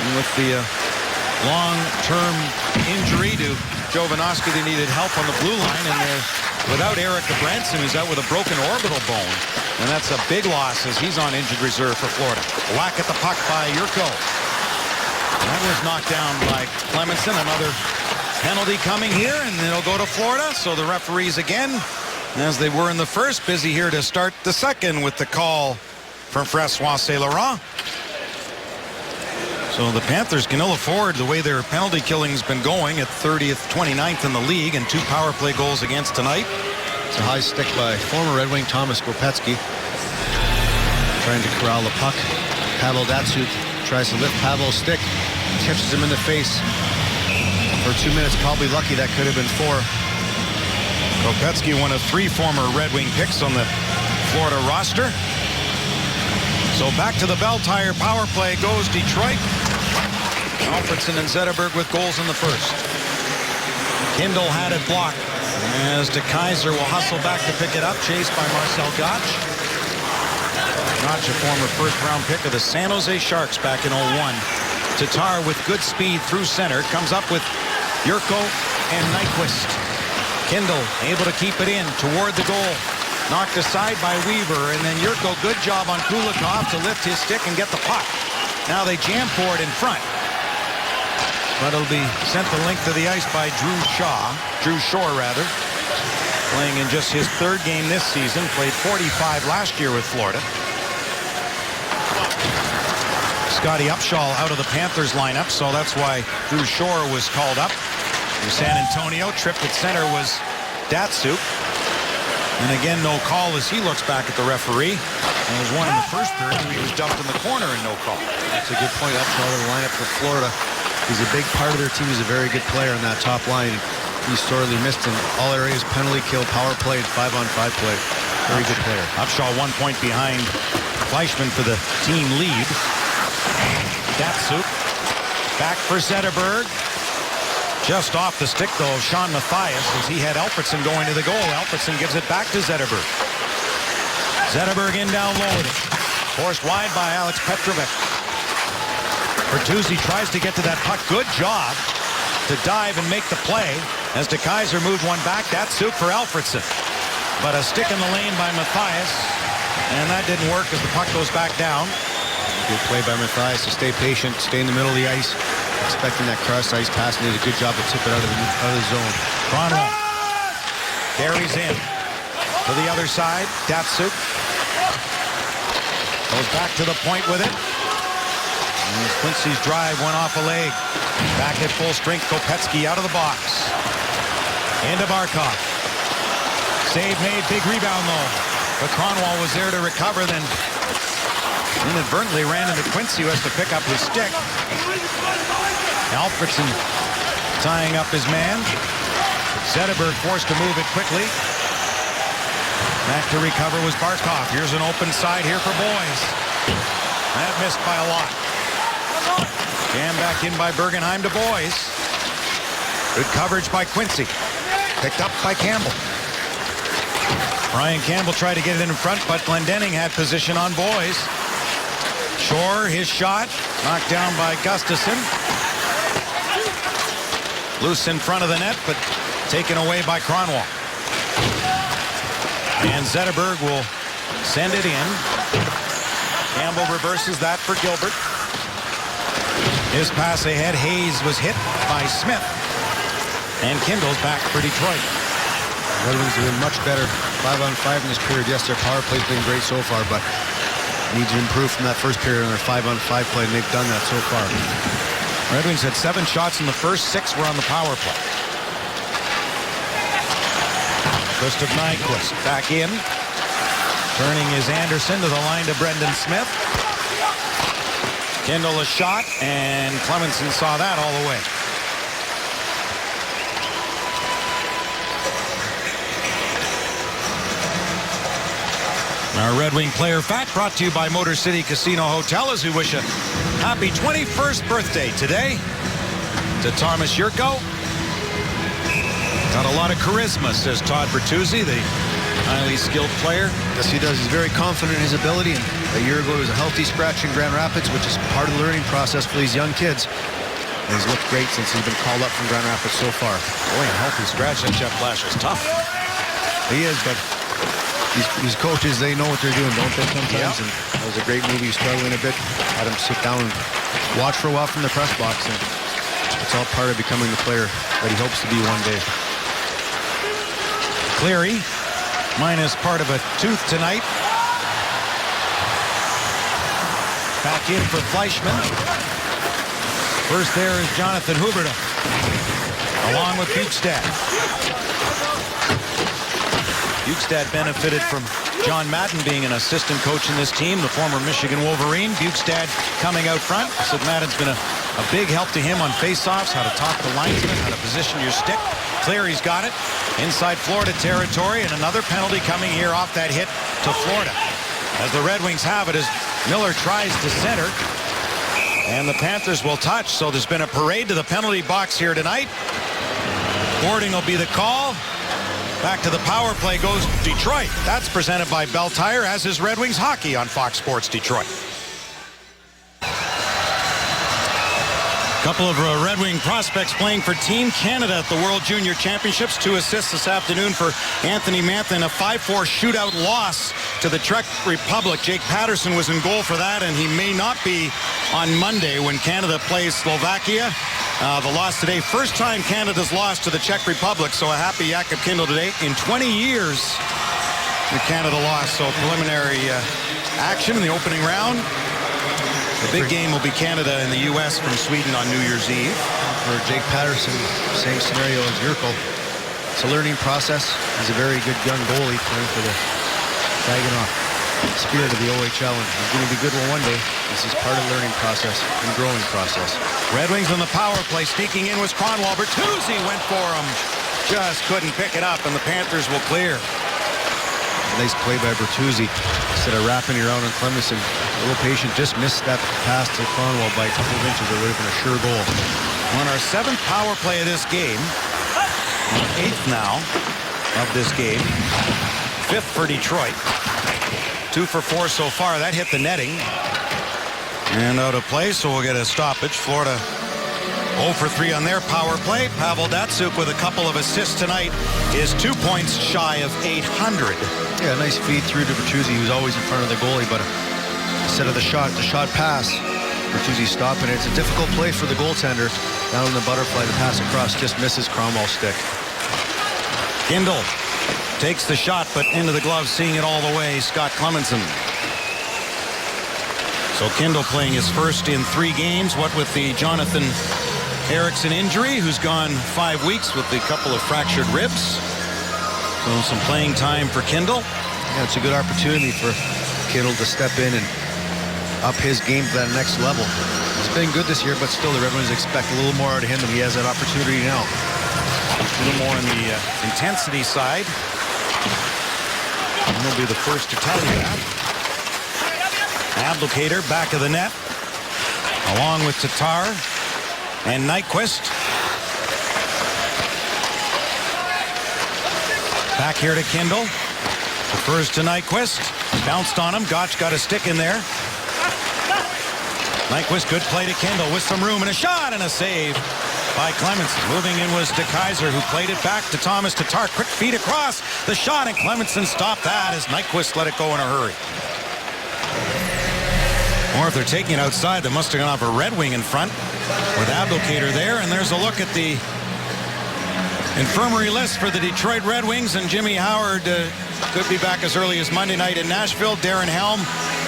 And with the long-term injury to Jovanovski, they needed help on the blue line, and they're without Eric Branson, who's out with a broken orbital bone. And that's a big loss as he's on injured reserve for Florida. Whack at the puck by Yurko. That was knocked down by Clemenson. Another penalty coming here, and it'll go to Florida. So the referees again, as they were in the first, busy here to start the second with the call from Francois Saint-Laurent. So the Panthers can ill afford the way their penalty killing's been going at 30th, 29th in the league, and 2 power play goals against tonight. It's a high stick by former Red Wing Thomas Kopetsky. Trying to corral the puck. Pavel Datsyuk tries to lift Pavel's stick. Catches him in the face. For 2 minutes, probably lucky. That could have been 4. Kopetsky, one of 3 former Red Wing picks on the Florida roster. So back to the Bell Tire power play goes Detroit. Alfredsson and Zetterberg with goals in the first. Kindle had it blocked as DeKeyser will hustle back to pick it up, chased by Marcel Gottsch. Gottsch, a former first-round pick of the San Jose Sharks back in 01. Tatar with good speed through center, comes up with Yurko and Nyquist. Kindle able to keep it in toward the goal. Knocked aside by Weaver, and then Yurko, good job on Kulikov to lift his stick and get the puck. Now they jam for it in front. But it'll be sent the length of the ice by Drew Shore rather. Playing in just his 3rd game this season, played 45 last year with Florida. Scotty Upshall out of the Panthers lineup, so that's why Drew Shore was called up. From San Antonio, tripped at center was Datsyuk. And again, no call as he looks back at the referee. And there was one in the first period where he was dumped in the corner and no call. That's a good point. Upshall in the lineup for Florida. He's a big part of their team. He's a very good player on that top line. He's sorely missed in all areas: penalty kill, power play, and 5-on-5 play. Very good player. Upshaw 1 point behind Fleischman for the team lead. Datsyuk back for Zetterberg. Just off the stick, though, of Sean Mathias as he had Alfredsson going to the goal. Alfredsson gives it back to Zetterberg. Zetterberg in down low with it. Forced wide by Alex Petrovic. Bertuzzi tries to get to that puck. Good job to dive and make the play as DeKeyser moved one back. Datsyuk for Alfredsson. But a stick in the lane by Mathias, and that didn't work as the puck goes back down. Good play by Mathias to stay patient, stay in the middle of the ice, expecting that cross ice pass, and did a good job to tip it out of the zone. Kronwall carries in to the other side. Datsyuk goes back to the point with it. And Quincy's drive went off a leg. Back at full strength, Kopetsky out of the box. Into Barkov. Save made, big rebound though. But Kronwall was there to recover, then inadvertently ran into Quincy, who has to pick up his stick. Alfredsson tying up his man. Zetterberg forced to move it quickly. Back to recover was Barkov. Here's an open side here for Boys. That missed by a lot. Jammed back in by Bergenheim to Boys. Good coverage by Quincy. Picked up by Campbell. Brian Campbell tried to get it in front, but Glendening had position on Boys. Shore, his shot, knocked down by Gustafsson. Loose in front of the net, but taken away by Kronwall. And Zetterberg will send it in. Campbell reverses that for Gilbert. His pass ahead, Hayes was hit by Smith. And Kindle's back for Detroit. Red Wings have been much better 5-on-5 in this period. Yes, their power play's been great so far, but need to improve from that first period on their 5-on-5 play, and they've done that so far. Red Wings had 7 shots in the first, 6 were on the power play. Christoph Nyquist back in. Turning is Anderson to the line to Brendan Smith. Kindle a shot, and Clemenson saw that all the way. Our Red Wing player fact brought to you by Motor City Casino Hotel as we wish a happy 21st birthday today to Thomas Yurko. Got a lot of charisma, says Todd Bertuzzi, the highly skilled player. Yes, he does. He's very confident in his ability. And a year ago, he was a healthy scratch in Grand Rapids, which is part of the learning process for these young kids. And he's looked great since he's been called up from Grand Rapids so far. Boy, a healthy scratch. That Jeff Blash is tough. He is, but these coaches, they know what they're doing, don't they, sometimes? Yep. And that was a great move. He was struggling a bit. Had him sit down and watch for a while from the press box. And it's all part of becoming the player that he hopes to be one day. Cleary, minus part of a tooth tonight. Back in for Fleischman. First there is Jonathan Huberdeau, along with Bukestad. Bukestad benefited from John Madden being an assistant coach in this team, the former Michigan Wolverine. Bukestad coming out front. Said Madden's been a big help to him on faceoffs, how to talk to linesmen, how to position your stick. Cleary's got it inside Florida territory, and another penalty coming here off that hit to Florida. As the Red Wings have it, as Miller tries to center, and the Panthers will touch. So there's been a parade to the penalty box here tonight. Boarding will be the call. Back to the power play goes Detroit. That's presented by Bell Tire, as is Red Wings hockey on Fox Sports Detroit. Couple of Red Wing prospects playing for Team Canada at the World Junior Championships. 2 assists this afternoon for Anthony Mantha in a 5-4 shootout loss to the Czech Republic. Jake Patterson was in goal for that, and he may not be on Monday when Canada plays Slovakia. The loss today, first time Canada's lost to the Czech Republic, so a happy Jakob Kindl today. In 20 years, the Canada lost, so preliminary action in the opening round. The big game will be Canada and the U.S. from Sweden on New Year's Eve. For Jake Patterson, same scenario as Jurkel. It's a learning process. He's a very good young goalie playing for the Saginaw Spirit of the OHL, and he's going to be good one day. This is part of the learning process and growing process. Red Wings on the power play. Sneaking in was Kronwall. Bertuzzi went for him. Just couldn't pick it up, and the Panthers will clear. Nice play by Bertuzzi. Instead of wrapping around on Clemmensen, a little patient, just missed that pass to Kronwall by a couple of inches. It would have been a sure goal. On our 7th power play of this game, 8th now of this game, 5th for Detroit. 2 for 4 so far. That hit the netting. And out of play, so we'll get a stoppage. Florida 0 for 3 on their power play. Pavel Datsyuk with a couple of assists tonight is 2 points shy of 800. Yeah, nice feed through to Bertuzzi, who's always in front of the goalie, but instead of the shot pass, Bertuzzi stopping it. It's a difficult play for the goaltender. Down in the butterfly, the pass across just misses Kronwall's stick. Kindl takes the shot, but into the glove, seeing it all the way, Scott Clemmensen. So Kindl playing his first in 3 games, what with the Jonathan Ericsson injury, who's gone 5 weeks with a couple of fractured ribs. So some playing time for Kindl. Yeah, it's a good opportunity for Kindl to step in and up his game to that next level. He's been good this year, but still the Red Wings expect a little more out of him, and he has that opportunity now. A little more on the intensity side. And he'll be the first to tell you that. Abdelkader back of the net, along with Tatar and Nyquist. Back here to Kindl. The first to Nyquist. Bounced on him. Gotch got a stick in there. Nyquist, good play to Kindl with some room and a shot and a save by Clemmensen. Moving in was DeKeyser, who played it back to Thomas Tatar. Quick feed across the shot, and Clemmensen stopped that as Nyquist let it go in a hurry. Or if they're taking it outside, they must have gone off a Red Wing in front with Abdelkader there. And there's a look at the infirmary list for the Detroit Red Wings, and Jimmy Howard could be back as early as Monday night in Nashville. Darren Helm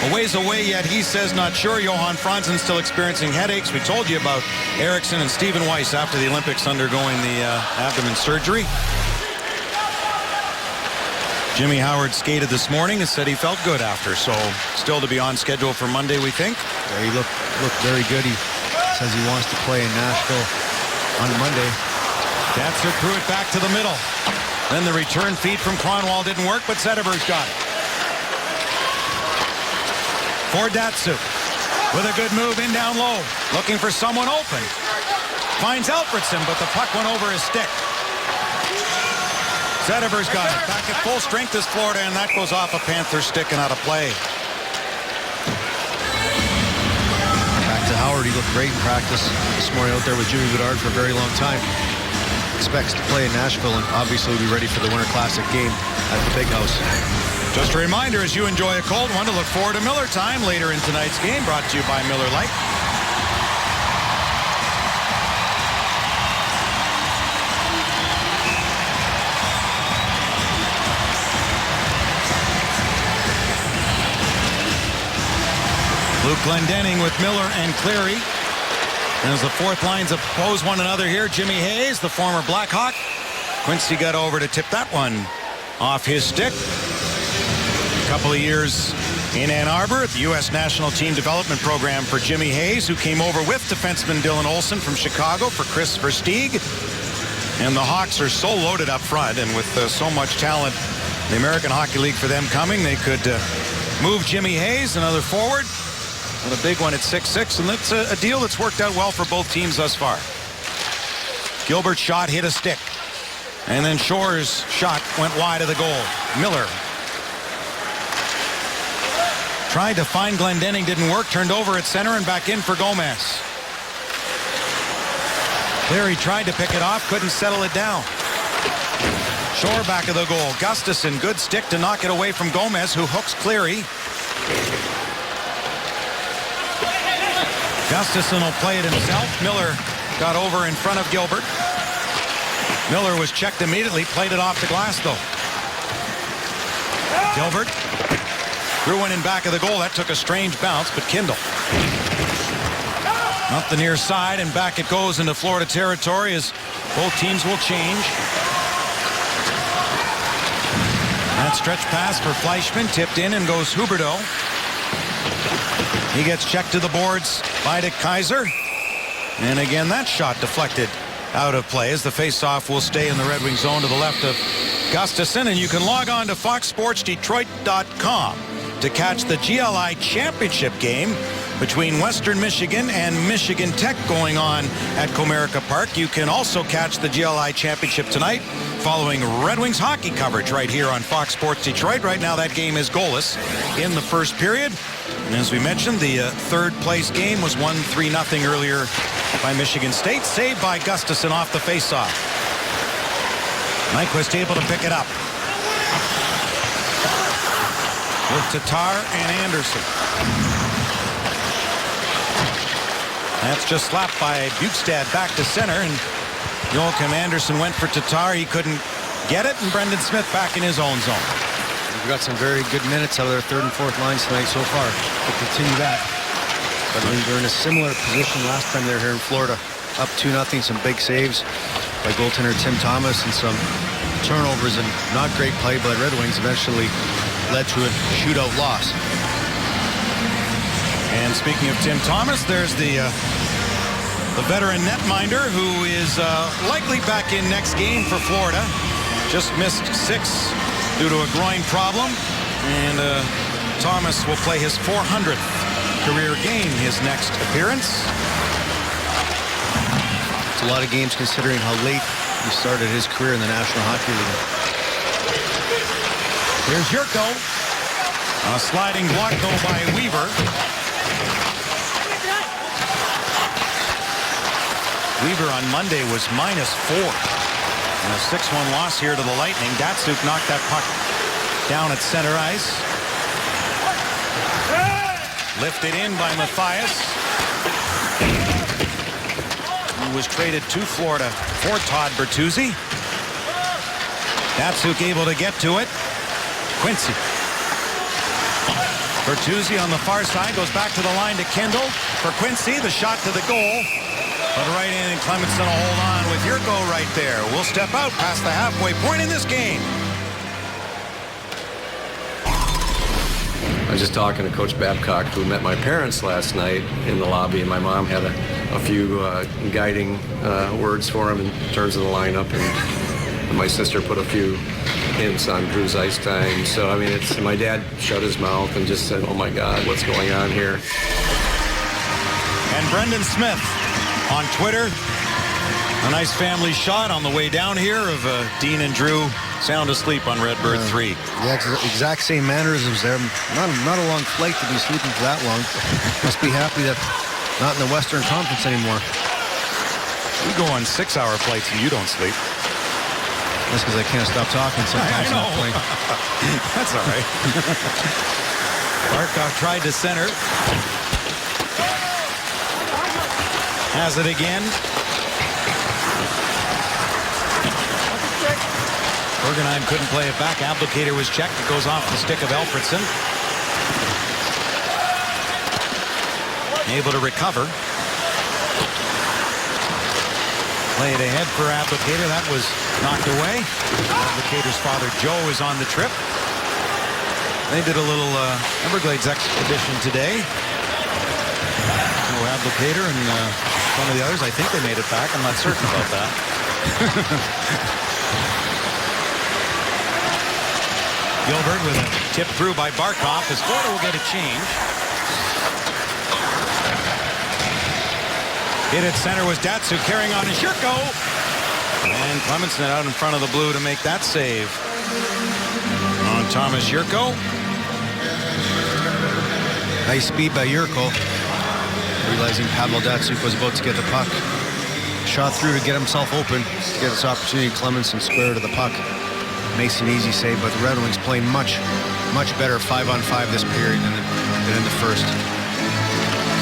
a ways away yet, he says not sure. Johan Franzen still experiencing headaches. We told you about Eriksson and Stephen Weiss after the Olympics undergoing the abdomen surgery. Jimmy Howard skated this morning and said he felt good after, so still to be on schedule for Monday, we think. Yeah, he looked very good. He says he wants to play in Nashville on Monday. Datsyuk threw it back to the middle. Then the return feed from Kronwall didn't work, but Zetterberg's got it. For Datsyuk with a good move in down low, looking for someone open. Finds Alfredsson, but the puck went over his stick. Zetterberg's got it. Back at full strength is Florida, and that goes off a Panther stick and out of play. Back to Howard. He looked great in practice this morning out there with Jimmy Bedard for a very long time. Expects to play in Nashville and obviously will be ready for the Winter Classic game at the Big House. Just a reminder, as you enjoy a cold one, to look forward to Miller Time later in tonight's game, brought to you by Miller Lite. Luke Glendening with Miller and Cleary. As the fourth lines oppose one another here, Jimmy Hayes, the former Blackhawk. Quincy got over to tip that one off his stick. A couple of years in Ann Arbor at the U.S. National Team Development Program for Jimmy Hayes, who came over with defenseman Dylan Olsen from Chicago for Chris Versteeg. And the Hawks are so loaded up front, and with so much talent, the American Hockey League for them coming, they could move Jimmy Hayes, another forward, and a big one at 6'6", and that's a deal that's worked out well for both teams thus far. Gilbert's shot hit a stick, and then Shore's shot went wide of the goal. Miller tried to find Glendening, didn't work, turned over at center and back in for Gomez. There he tried to pick it off, couldn't settle it down. Shore back of the goal. Gustafson, good stick to knock it away from Gomez, who hooks Cleary. Gustafson will play it himself. Miller got over in front of Gilbert. Miller was checked immediately, played it off the glass though. Gilbert threw one in back of the goal. That took a strange bounce, but Kindle up the near side, and back it goes into Florida territory as both teams will change. That stretch pass for Fleischmann, tipped in and goes Huberdeau. He gets checked to the boards by Dick Kaiser. And again, that shot deflected out of play as the faceoff will stay in the Red Wing zone to the left of Gustafson. And you can log on to foxsportsdetroit.com to catch the GLI championship game between Western Michigan and Michigan Tech going on at Comerica Park. You can also catch the GLI championship tonight following Red Wings hockey coverage right here on Fox Sports Detroit. Right now that game is goalless in the first period. And as we mentioned, the third place game was won 3-0 earlier by Michigan State. Saved by Gustafson off the faceoff. Nyquist able to pick it up with Tatar and Anderson. That's just slapped by Bukestad back to center, and Joachim Anderson went for Tatar. He couldn't get it, and Brendan Smith back in his own zone. We've got some very good minutes out of their third and fourth lines tonight so far. We'll continue that. But they're in a similar position last time they were here in Florida. Up 2-0, some big saves by goaltender Tim Thomas and some turnovers and not great play by Red Wings eventually led to a shootout loss. And speaking of Tim Thomas, there's the veteran netminder who is likely back in next game for Florida. Just missed 6 due to a groin problem. And Thomas will play his 400th career game his next appearance. It's a lot of games considering how late he started his career in the National Hockey League. Here's Yurko. A sliding block though by Weaver. Weaver on Monday was -4. And a 6-1 loss here to the Lightning. Datsuk knocked that puck down at center ice. Lifted in by Mathias, who was traded to Florida for Todd Bertuzzi. Datsuk able to get to it. Quincy. Bertuzzi on the far side goes back to the line to Kindle. For Quincy, the shot to the goal. But right in, and Clemenson will hold on with Yurko right there. We'll step out past the halfway point in this game. I was just talking to Coach Babcock, who met my parents last night in the lobby, and my mom had a few guiding words for him in terms of the lineup, and my sister put a few hints on Drew's ice time. So, I mean, my dad shut his mouth and just said, oh, my God, what's going on here? And Brendan Smith on Twitter. A nice family shot on the way down here of Dean and Drew sound asleep on Redbird 3. The exact same mannerisms there. Not a long flight to be sleeping for that long. Must be happy that not in the Western Conference anymore. We go on 6-hour flights and you don't sleep. That's because I can't stop talking sometimes. I know. That's all right. Barkov tried to center. Has it again. Bergenheim couldn't play it back. Abdelkader was checked. It goes off the stick of Alfredson. Able to recover. Play it ahead for Abdelkader. That was knocked away. Abdelkader's father, Joe, is on the trip. They did a little Everglades expedition today. Abdelkader and some of the others. I think they made it back. I'm not certain about that. Gilbert with a tip through by Barkov. As Florida will get a change. Hit at center was Datsyuk carrying on his Yurko. And Clemenson out in front of the blue to make that save. On Thomas Yurko. Nice speed by Yurko. Realizing Pavel Datsyuk was about to get the puck. Shot through to get himself open. To get this opportunity, Clemenson square to the puck. Makes an easy save, but the Red Wings playing much better 5-on-5 this period than in the first.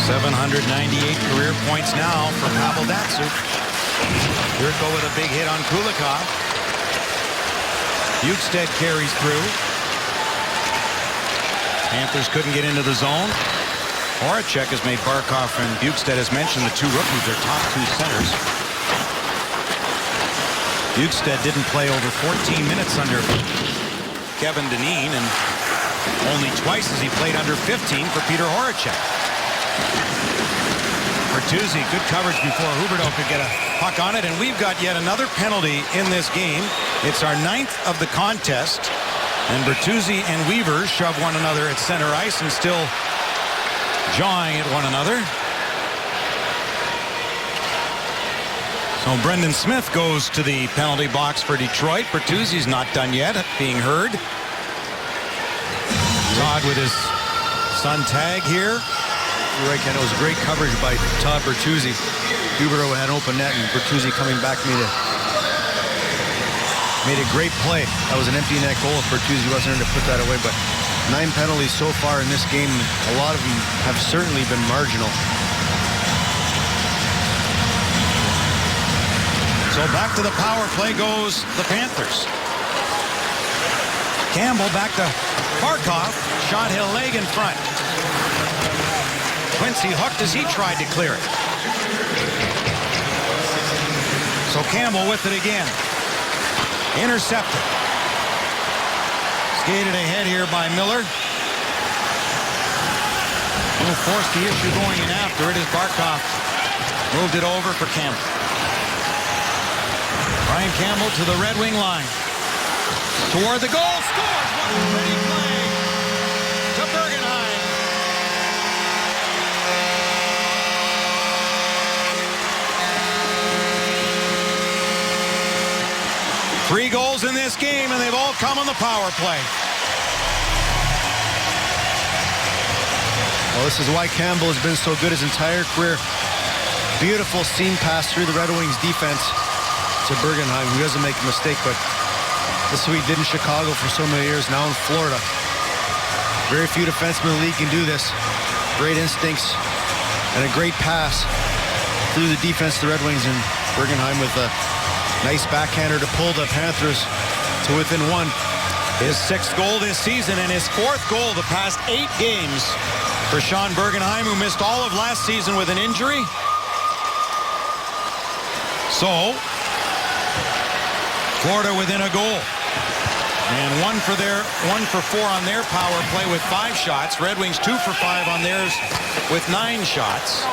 798 career points now for Pavel Datsyuk. Yurko with a big hit on Kulikov. Bukestad carries through. Panthers couldn't get into the zone. Horacek has made Barkov and Bukestad, as mentioned, the two rookies, their top two centers. Bukestad didn't play over 14 minutes under Kevin Dineen, and only twice has he played under 15 for Peter Horacek. Bertuzzi, good coverage before Huberdeau could get a puck on it, and we've got yet another penalty in this game. It's our 9th of the contest, and Bertuzzi and Weaver shove one another at center ice and still jawing at one another. So Brendan Smith goes to the penalty box for Detroit. Bertuzzi's not done yet, being heard. Todd with his son tag here. You're right, Ken. It was great coverage by Todd Bertuzzi. Huberdeau had an open net, and Bertuzzi coming back made a great play. That was an empty net goal if Bertuzzi wasn't there to put that away, but 9 penalties so far in this game. A lot of them have certainly been marginal. So back to the power play goes the Panthers. Campbell back to Barkov. Shot Hill leg in front. Quincy hooked as he tried to clear it. So Campbell with it again. Intercepted. Skated ahead here by Miller. Will force the issue going in after it as Barkov moved it over for Campbell. Brian Campbell to the Red Wing line. Toward the goal. Scores. What a pretty play to Bergenheim. Three goals in this game, and they've all come on the power play. Well, this is why Campbell has been so good his entire career. Beautiful seam pass through the Red Wings defense to Bergenheim, who doesn't make a mistake, but this is what he did in Chicago for so many years, now in Florida. Very few defensemen in the league can do this. Great instincts and a great pass through the defense of the Red Wings, and Bergenheim with a nice backhander to pull the Panthers to within one. His 6th goal this season and his 4th goal the past 8 games for Sean Bergenheim, who missed all of last season with an injury. So Florida within a goal. And 1 for 4 on their power play with 5 shots. Red Wings 2 for 5 on theirs with 9 shots.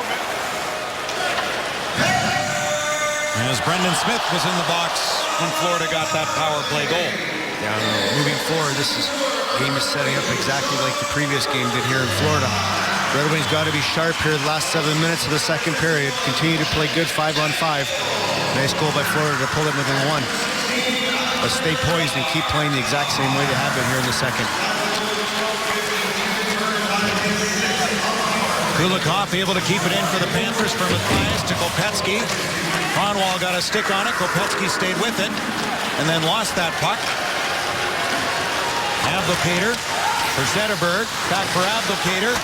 As Brendan Smith was in the box when Florida got that power play goal. Yeah, moving forward, this game is setting up exactly like the previous game did here in Florida. Red Wings got to be sharp here the last 7 minutes of the second period. Continue to play good 5-on-5. Nice goal by Florida to pull it within 1. but stay poised and keep playing the exact same way they have been here in the second. Kulikov able to keep it in for the Panthers from Matthias to Kopecky. Kronwall got a stick on it. Kopecky stayed with it and then lost that puck. Abdelkader for Zetterberg. Back for Abdelkader.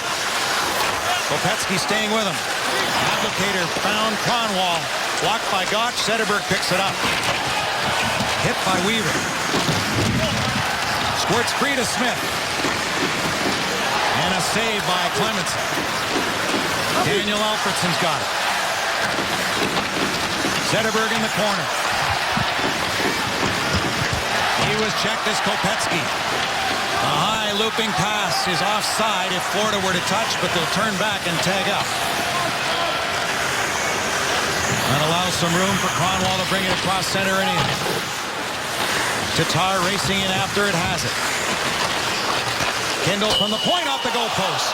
Kopecky staying with him. Abdelkader found Kronwall. Blocked by Gotch. Zetterberg picks it up. Hit by Weaver. Squirts free to Smith. And a save by Clemenson. Daniel Alfredsson's got it. Zetterberg in the corner. He was checked as Kopecky. A high looping pass is offside if Florida were to touch, but they'll turn back and tag out. That allows some room for Kronwall to bring it across center and in. Tatar racing in after it has it. Kindle from the point off the goalpost.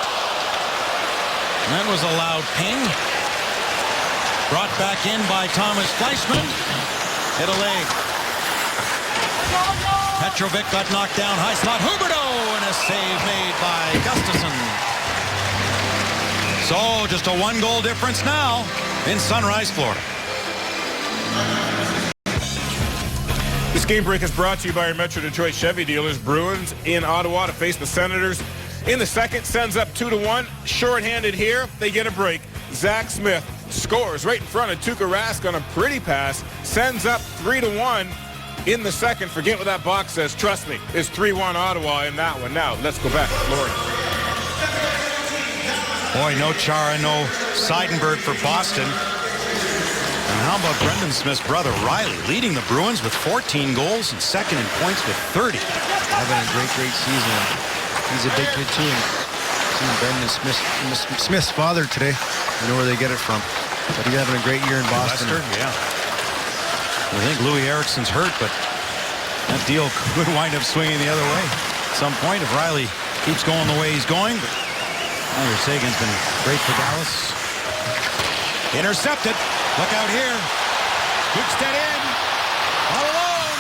That was a loud ping. Brought back in by Thomas Fleischmann. Hit a leg. Petrovic got knocked down. High slot. Huberdeau and a save made by Gustafsson. So just a 1-goal difference now in Sunrise, Florida. This game break is brought to you by your Metro Detroit Chevy dealers. Bruins in Ottawa to face the Senators. In the second, sends up 2-1. Short-handed here, they get a break. Zach Smith scores right in front of Tuukka Rask on a pretty pass. Sends up 3-1 in the second. Forget what that box says. Trust me, it's 3-1 Ottawa in that one. Now, let's go back to Florida. Boy, no Chara, no Seidenberg for Boston. And how about Brendan Smith's brother, Riley, leading the Bruins with 14 goals and second in points with 30. Having a great season. He's a big kid, too. Seeing Brendan Smith's father today. I know where they get it from. But he's having a great year in Boston. Lester, yeah. I think Louis Eriksson's hurt, but that deal could wind up swinging the other way at some point if Riley keeps going the way he's going. But Tyler Seguin's been great for Dallas. Intercepted. Look out here. Bukestad in. All alone.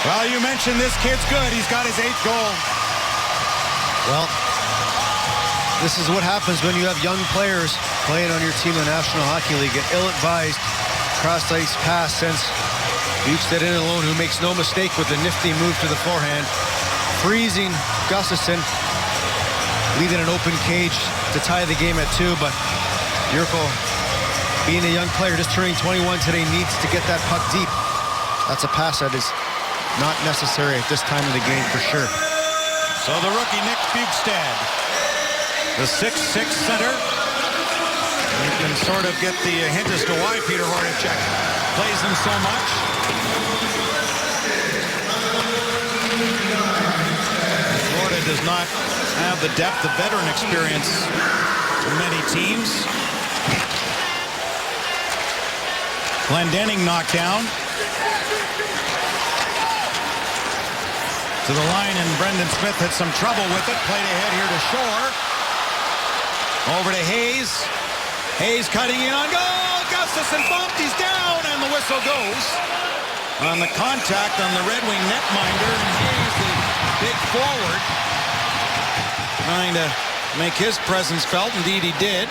Well, you mentioned this kid's good. He's got his 8th goal. Well, this is what happens when you have young players playing on your team in the National Hockey League. An ill-advised cross-ice pass sends Bukestad in alone, who makes no mistake with the nifty move to the forehand, freezing Gustafsson, leaving an open cage to tie the game at 2. But Jurko, being a young player, just turning 21 today, needs to get that puck deep. That's a pass that is not necessary at this time of the game for sure. So the rookie Nick Bukestad, the 6'6" center. You can sort of get the hint as to why Peter Hornacek plays him so much. Florida does not have the depth of veteran experience in many teams. Glendening knocked down. To the line, and Brendan Smith had some trouble with it. Played ahead here to Shore. Over to Hayes. Hayes cutting in on goal. Gustafsson bumped. He's down, and the whistle goes on the contact on the Red Wing netminder. And Hayes, the big forward, trying to make his presence felt. Indeed, he did.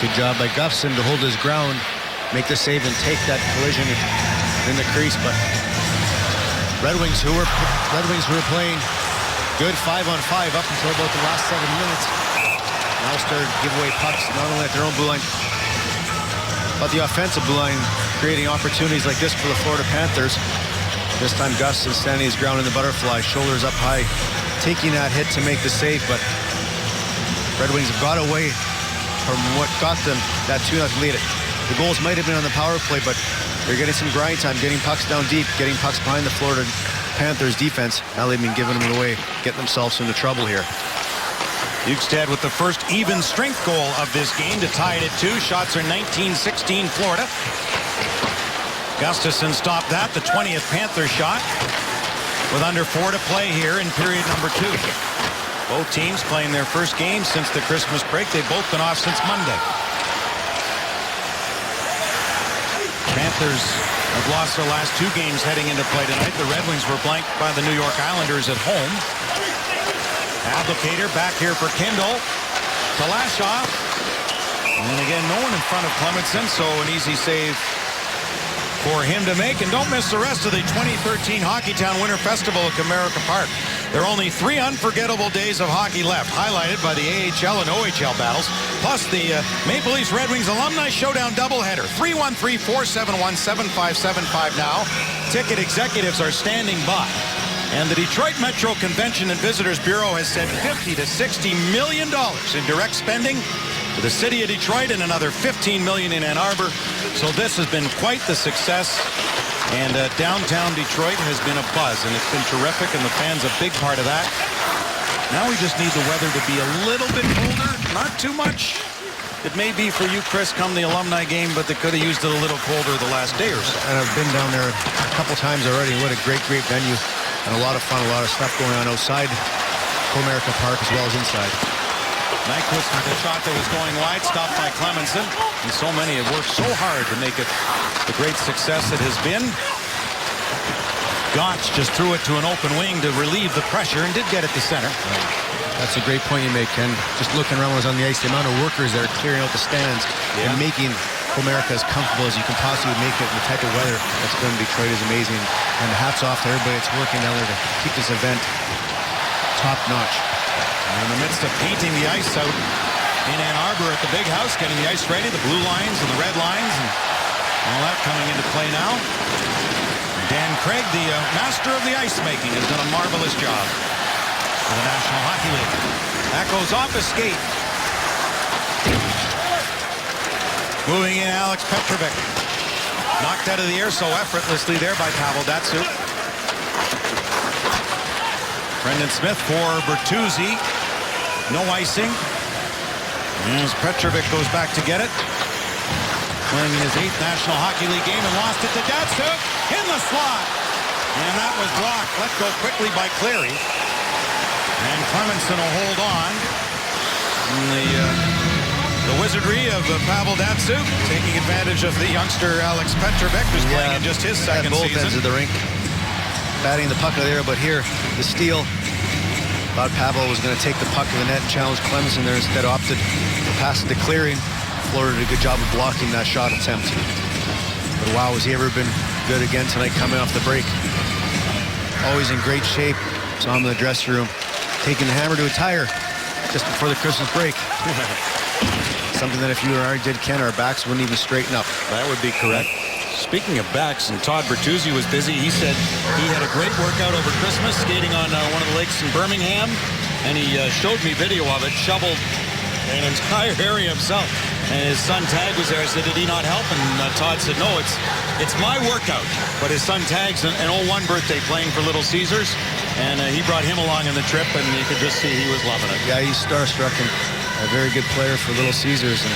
Good job by Gustafsson to hold his ground, make the save, and take that collision in the crease. But Red Wings, who were playing good 5-on-5 up until about the last 7 minutes, now started to give away pucks not only at their own blue line, but the offensive blue line, creating opportunities like this for the Florida Panthers. This time Gus is standing his ground in the butterfly, shoulders up high, taking that hit to make the save. But Red Wings have got away from what got them that 2-0 lead. The goals might have been on the power play, but they're getting some grind time, getting pucks down deep, getting pucks behind the Florida Panthers defense. Now they've been giving them away, getting themselves into trouble here. Bukestad with the first even strength goal of this game to tie it at 2. Shots are 19-16 Florida. Gustafson stopped that, the 20th Panther shot, with under 4 to play here in period number 2. Both teams playing their first game since the Christmas break. They've both been off since Monday. Panthers have lost their last 2 games heading into play tonight. The Red Wings were blanked by the New York Islanders at home. Abdelkader back here for Kindle. Talasha. And again, no one in front of Clemenson, so an easy save for him to make. And don't miss the rest of the 2013 Hockeytown Winter Festival at Comerica Park. There are only 3 unforgettable days of hockey left, highlighted by the AHL and OHL battles, plus the Maple Leafs Red Wings Alumni Showdown doubleheader. 313-471-7575 now. Ticket executives are standing by. And the Detroit Metro Convention and Visitors Bureau has said $50 to $60 million in direct spending to the city of Detroit and another $15 million in Ann Arbor. So this has been quite the success. And downtown Detroit has been a buzz, and it's been terrific, and the fans a big part of that. Now we just need the weather to be a little bit colder, not too much. It may be for you, Chris, come the alumni game, but they could have used it a little colder the last day or so. And I've been down there a couple times already. What a great venue, and a lot of fun, a lot of stuff going on outside Comerica Park as well as inside. Nyquist with a shot that was going wide, stopped by Clemenson. And so many have worked so hard to make it the great success it has been. Gotch just threw it to an open wing to relieve the pressure and did get it to center. That's a great point you make, Ken. Just looking around when I was on the ice, the amount of workers that are clearing out the stands and making Comerica as comfortable as you can possibly make it in the type of weather that's been in Detroit is amazing. And hats off to everybody that's working down there to keep this event top notch. In the midst of painting the ice out in Ann Arbor at the Big House, getting the ice ready, the blue lines and the red lines, and all that coming into play now. Dan Craig, the master of the ice making, has done a marvelous job for the National Hockey League. That goes off a skate. Moving in, Alex Petrovic. Knocked out of the air so effortlessly there by Pavel Datsyuk. Brendan Smith for Bertuzzi. No icing. As Petrovic goes back to get it. Playing in his 8th National Hockey League game and lost it to Datsyuk in the slot. And that was blocked. Let go quickly by Cleary. And Clemenson will hold on. And the wizardry of Pavel Datsyuk taking advantage of the youngster Alex Petrovic, who's playing in just his second both season. ends of the rink. Batting the puck out of there, but here, the steal. Thought Pavel was going to take the puck to the net and challenge Clemenson there. Instead opted to pass it to Cleary. Florida did a good job of blocking that shot attempt. But wow, has he ever been good again tonight coming off the break. Always in great shape. Saw him in the dressing room taking the hammer to a tire just before the Christmas break. Something that if you and I did, Ken, our backs wouldn't even straighten up. That would be correct. Speaking of backs, and Todd Bertuzzi was busy. He said he had a great workout over Christmas skating on one of the lakes in Birmingham, and he showed me video of it, shoveled an entire area himself. And his son Tag was there. I said, did he not help? And Todd said, no, it's my workout. But his son Tag's an 01 birthday playing for Little Caesars, and he brought him along on the trip, and you could just see he was loving it. Yeah, he's starstruck and a very good player for Little Caesars, and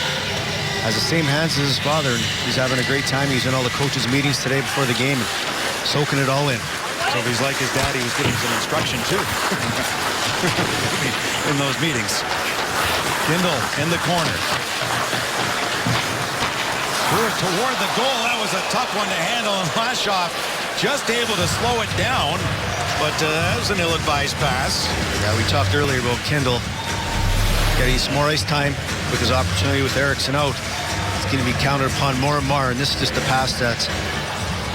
has the same hands as his father, and he's having a great time. He's in all the coaches' meetings today before the game and soaking it all in. So if he's like his dad, he was getting some instruction too in those meetings. Kindle in the corner. Threw it toward the goal. That was a tough one to handle, and Lashoff just able to slow it down, but that was an ill-advised pass. Yeah, we talked earlier about Kindle getting some more ice time with his opportunity with Eriksson out. It's going to be counted upon more and more, and this is just a pass that's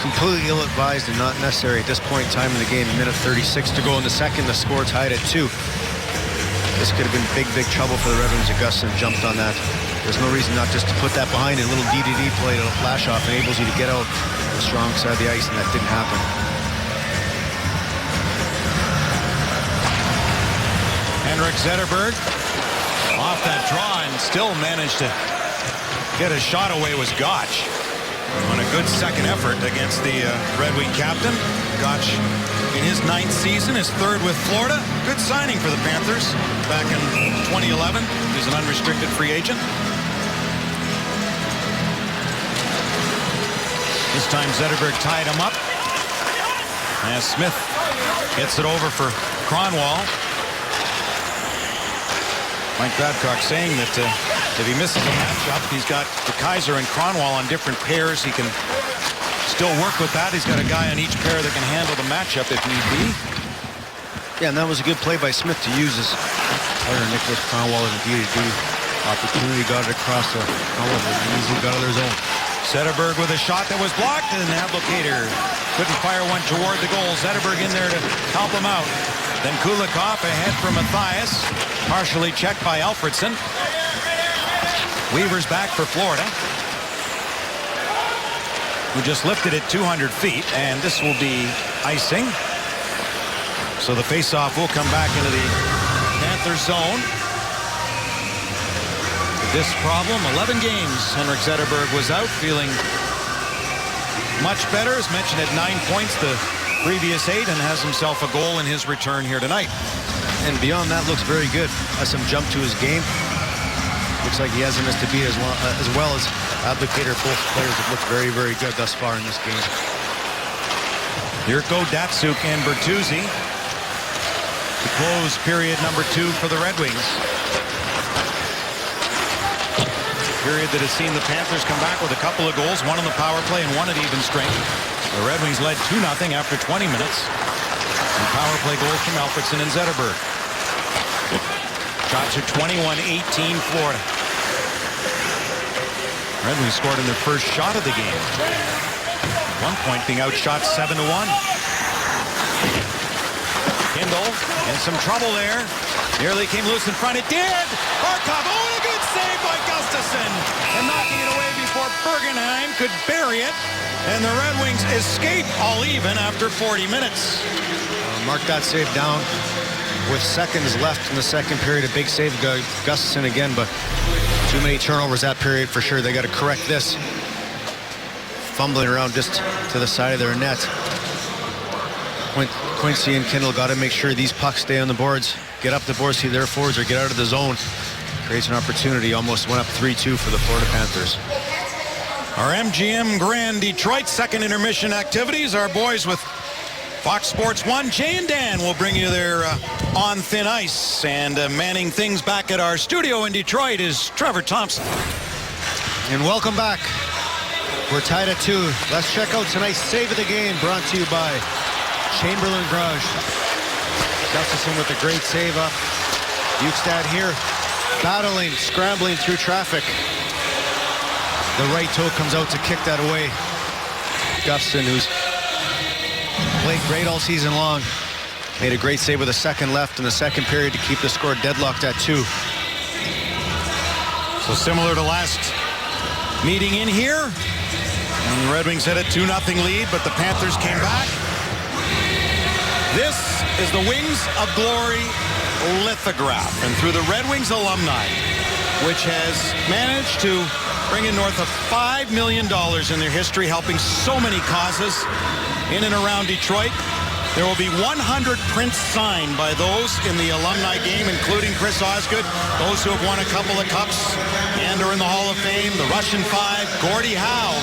completely ill-advised and not necessary at this point in time in the game. A minute 36 to go in the second. The score tied at 2. This could have been big trouble for the Red Wings. Augustin jumped on that. There's no reason not just to put that behind. A little DDD play to Lashoff enables you to get out the strong side of the ice, and that didn't happen. Henrik Zetterberg off that draw and still managed to get a shot away was Gotch. On a good second effort against the Red Wing captain. Gotch in his 9th season, his 3rd with Florida. Good signing for the Panthers back in 2011. He's an unrestricted free agent. This time Zetterberg tied him up. As Smith hits it over for Kronwall. Mike Babcock saying that if he misses a matchup, he's got the Kaiser and Kronwall on different pairs. He can still work with that. He's got a guy on each pair that can handle the matchup if need be. Yeah, and that was a good play by Smith to use his player Nicholas Kronwall as a D-to-D opportunity. Got it across the easily got out of their zone. Zetterberg with a shot that was blocked, and Abdelkader couldn't fire one toward the goal. Zetterberg in there to help him out. Then Kulikov ahead from Matthias, partially checked by Alfredson. Weaver's back for Florida, who just lifted it 200 feet, and this will be icing. So the faceoff will come back into the Panthers zone. This problem, 11 games. Henrik Zetterberg was out, feeling much better. As mentioned, at 9 points the previous 8, and has himself a goal in his return here tonight. And beyond that, looks very good. Has some jump to his game. Looks like he hasn't missed a beat as well as Abdelkader. Both players have looked very, very good thus far in this game. Yurko, Datsuk, and Bertuzzi to close period number 2 for the Red Wings. Period that has seen the Panthers come back with a couple of goals, one on the power play and one at even strength. The Red Wings led 2-0 after 20 minutes. And power play goals from Alfredson and Zetterberg. Shots are 21-18 Florida. Red Wings scored in their first shot of the game. At one point being outshot 7-1. Kindle in some trouble there. Nearly came loose in front. It did! Barkov, a good save by Gustafsson. And knocking it away before Bergenheim could bury it. And the Red Wings escape all even after 40 minutes. Mark that save down with seconds left in the second period. A big save, Gustafsson again, but too many turnovers that period for sure. They got to correct this. Fumbling around just to the side of their net. Quincy and Kindle got to make sure these pucks stay on the boards. Get up the boards, see their forwards, or get out of the zone. Creates an opportunity. Almost went up 3-2 for the Florida Panthers. Our MGM Grand Detroit second intermission activities. Our boys with Fox Sports 1, Jay and Dan will bring you their On Thin Ice. And manning things back at our studio in Detroit is Trevor Thompson. And welcome back. We're tied at 2. Let's check out tonight's save of the game, brought to you by Chamberlain Garage. Gustafsson with a great save up. Bukestad here, battling, scrambling through traffic. The right toe comes out to kick that away. Gustafsson, who's played great all season long, made a great save with a second left in the second period to keep the score deadlocked at 2. So similar to last meeting in here, and the Red Wings had a 2-0 lead, but the Panthers came back. This is the Wings of Glory lithograph, and through the Red Wings alumni, which has managed to bring in north of $5 million in their history, helping so many causes in and around Detroit. There will be 100 prints signed by those in the alumni game, including Chris Osgood, those who have won a couple of cups and are in the Hall of Fame, the Russian Five, Gordie Howe,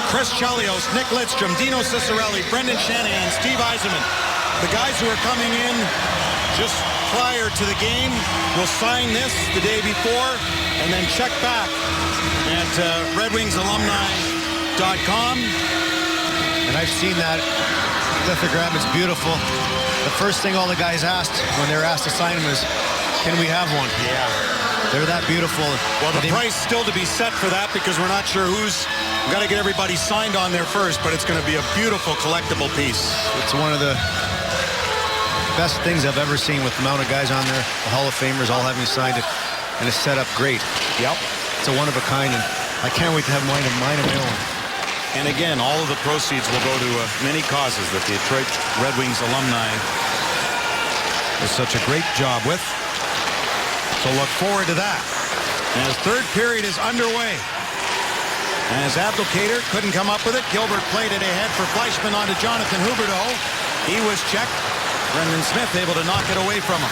Chris Chelios, Nick Lidstrom, Dino Ciccarelli, Brendan Shanahan, Steve Yzerman. The guys who are coming in just prior to the game will sign this the day before and then check back at RedWingsAlumni.com. And I've seen that lithograph. It's beautiful. The first thing all the guys asked when they were asked to sign them is, can we have one? Yeah. They're that beautiful. Well, the price still to be set for that because we're not sure who's got to get everybody signed on there first, but it's going to be a beautiful collectible piece. It's one of the best things I've ever seen with the amount of guys on there, the Hall of Famers all having signed it, and it's set up great. Yep. It's a one of a kind, and I can't wait to have mine of my own. And again, all of the proceeds will go to many causes that the Detroit Red Wings alumni does such a great job with. So look forward to that. As third period is underway. As Abdelkader couldn't come up with it, Gilbert played it ahead for Fleischmann onto Jonathan Huberdeau. He was checked. Brendan Smith able to knock it away from him.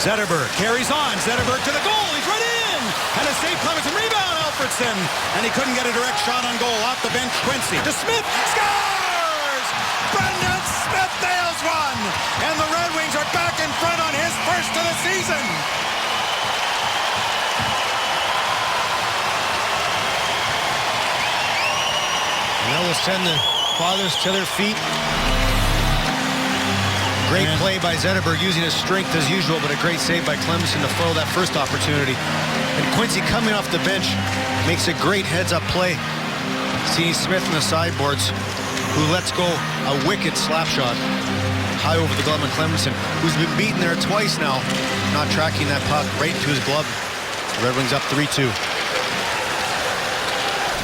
Zetterberg carries on. Zetterberg to the goal. He's right in. And a save, Clemens, and rebound. Alfredson, and he couldn't get a direct shot on goal. Off the bench, Quincy to Smith, scores! Brendan Smith nails one, and the Red Wings are back in front on his first of the season. And that will send the Fathers to their feet. Great play by Zetterberg, using his strength as usual, but a great save by Clemson to foil that first opportunity. And Quincy, coming off the bench, makes a great heads-up play. Seeing Smith in the sideboards, who lets go a wicked slap shot high over the glove on Clemson, who's been beaten there twice now, not tracking that puck right into his glove. The Red Wings up 3-2.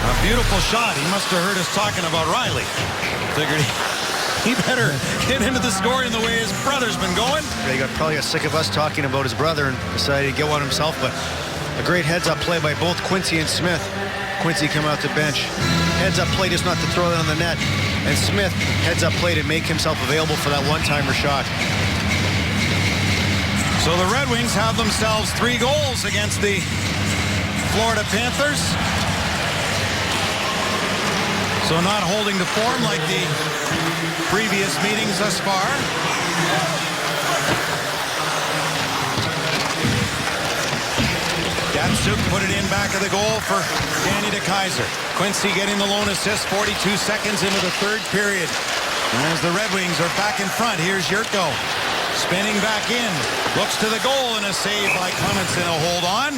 A beautiful shot. He must have heard us talking about Riley. Figured he better get into the scoring the way his brother's been going. Yeah, he got probably got sick of us talking about his brother and decided to get one himself, but a great heads-up play by both Quincy and Smith. Quincy come out the bench. Heads-up play just not to throw it on the net. And Smith, heads-up play to make himself available for that one-timer shot. So the Red Wings have themselves 3 goals against the Florida Panthers. So not holding to form like the previous meetings thus far. Datsuk put it in back of the goal for Danny DeKeyser. Quincy getting the lone assist 42 seconds into the third period. As the Red Wings are back in front, here's Yurko. Spinning back in. Looks to the goal and a save by Clements and a hold on.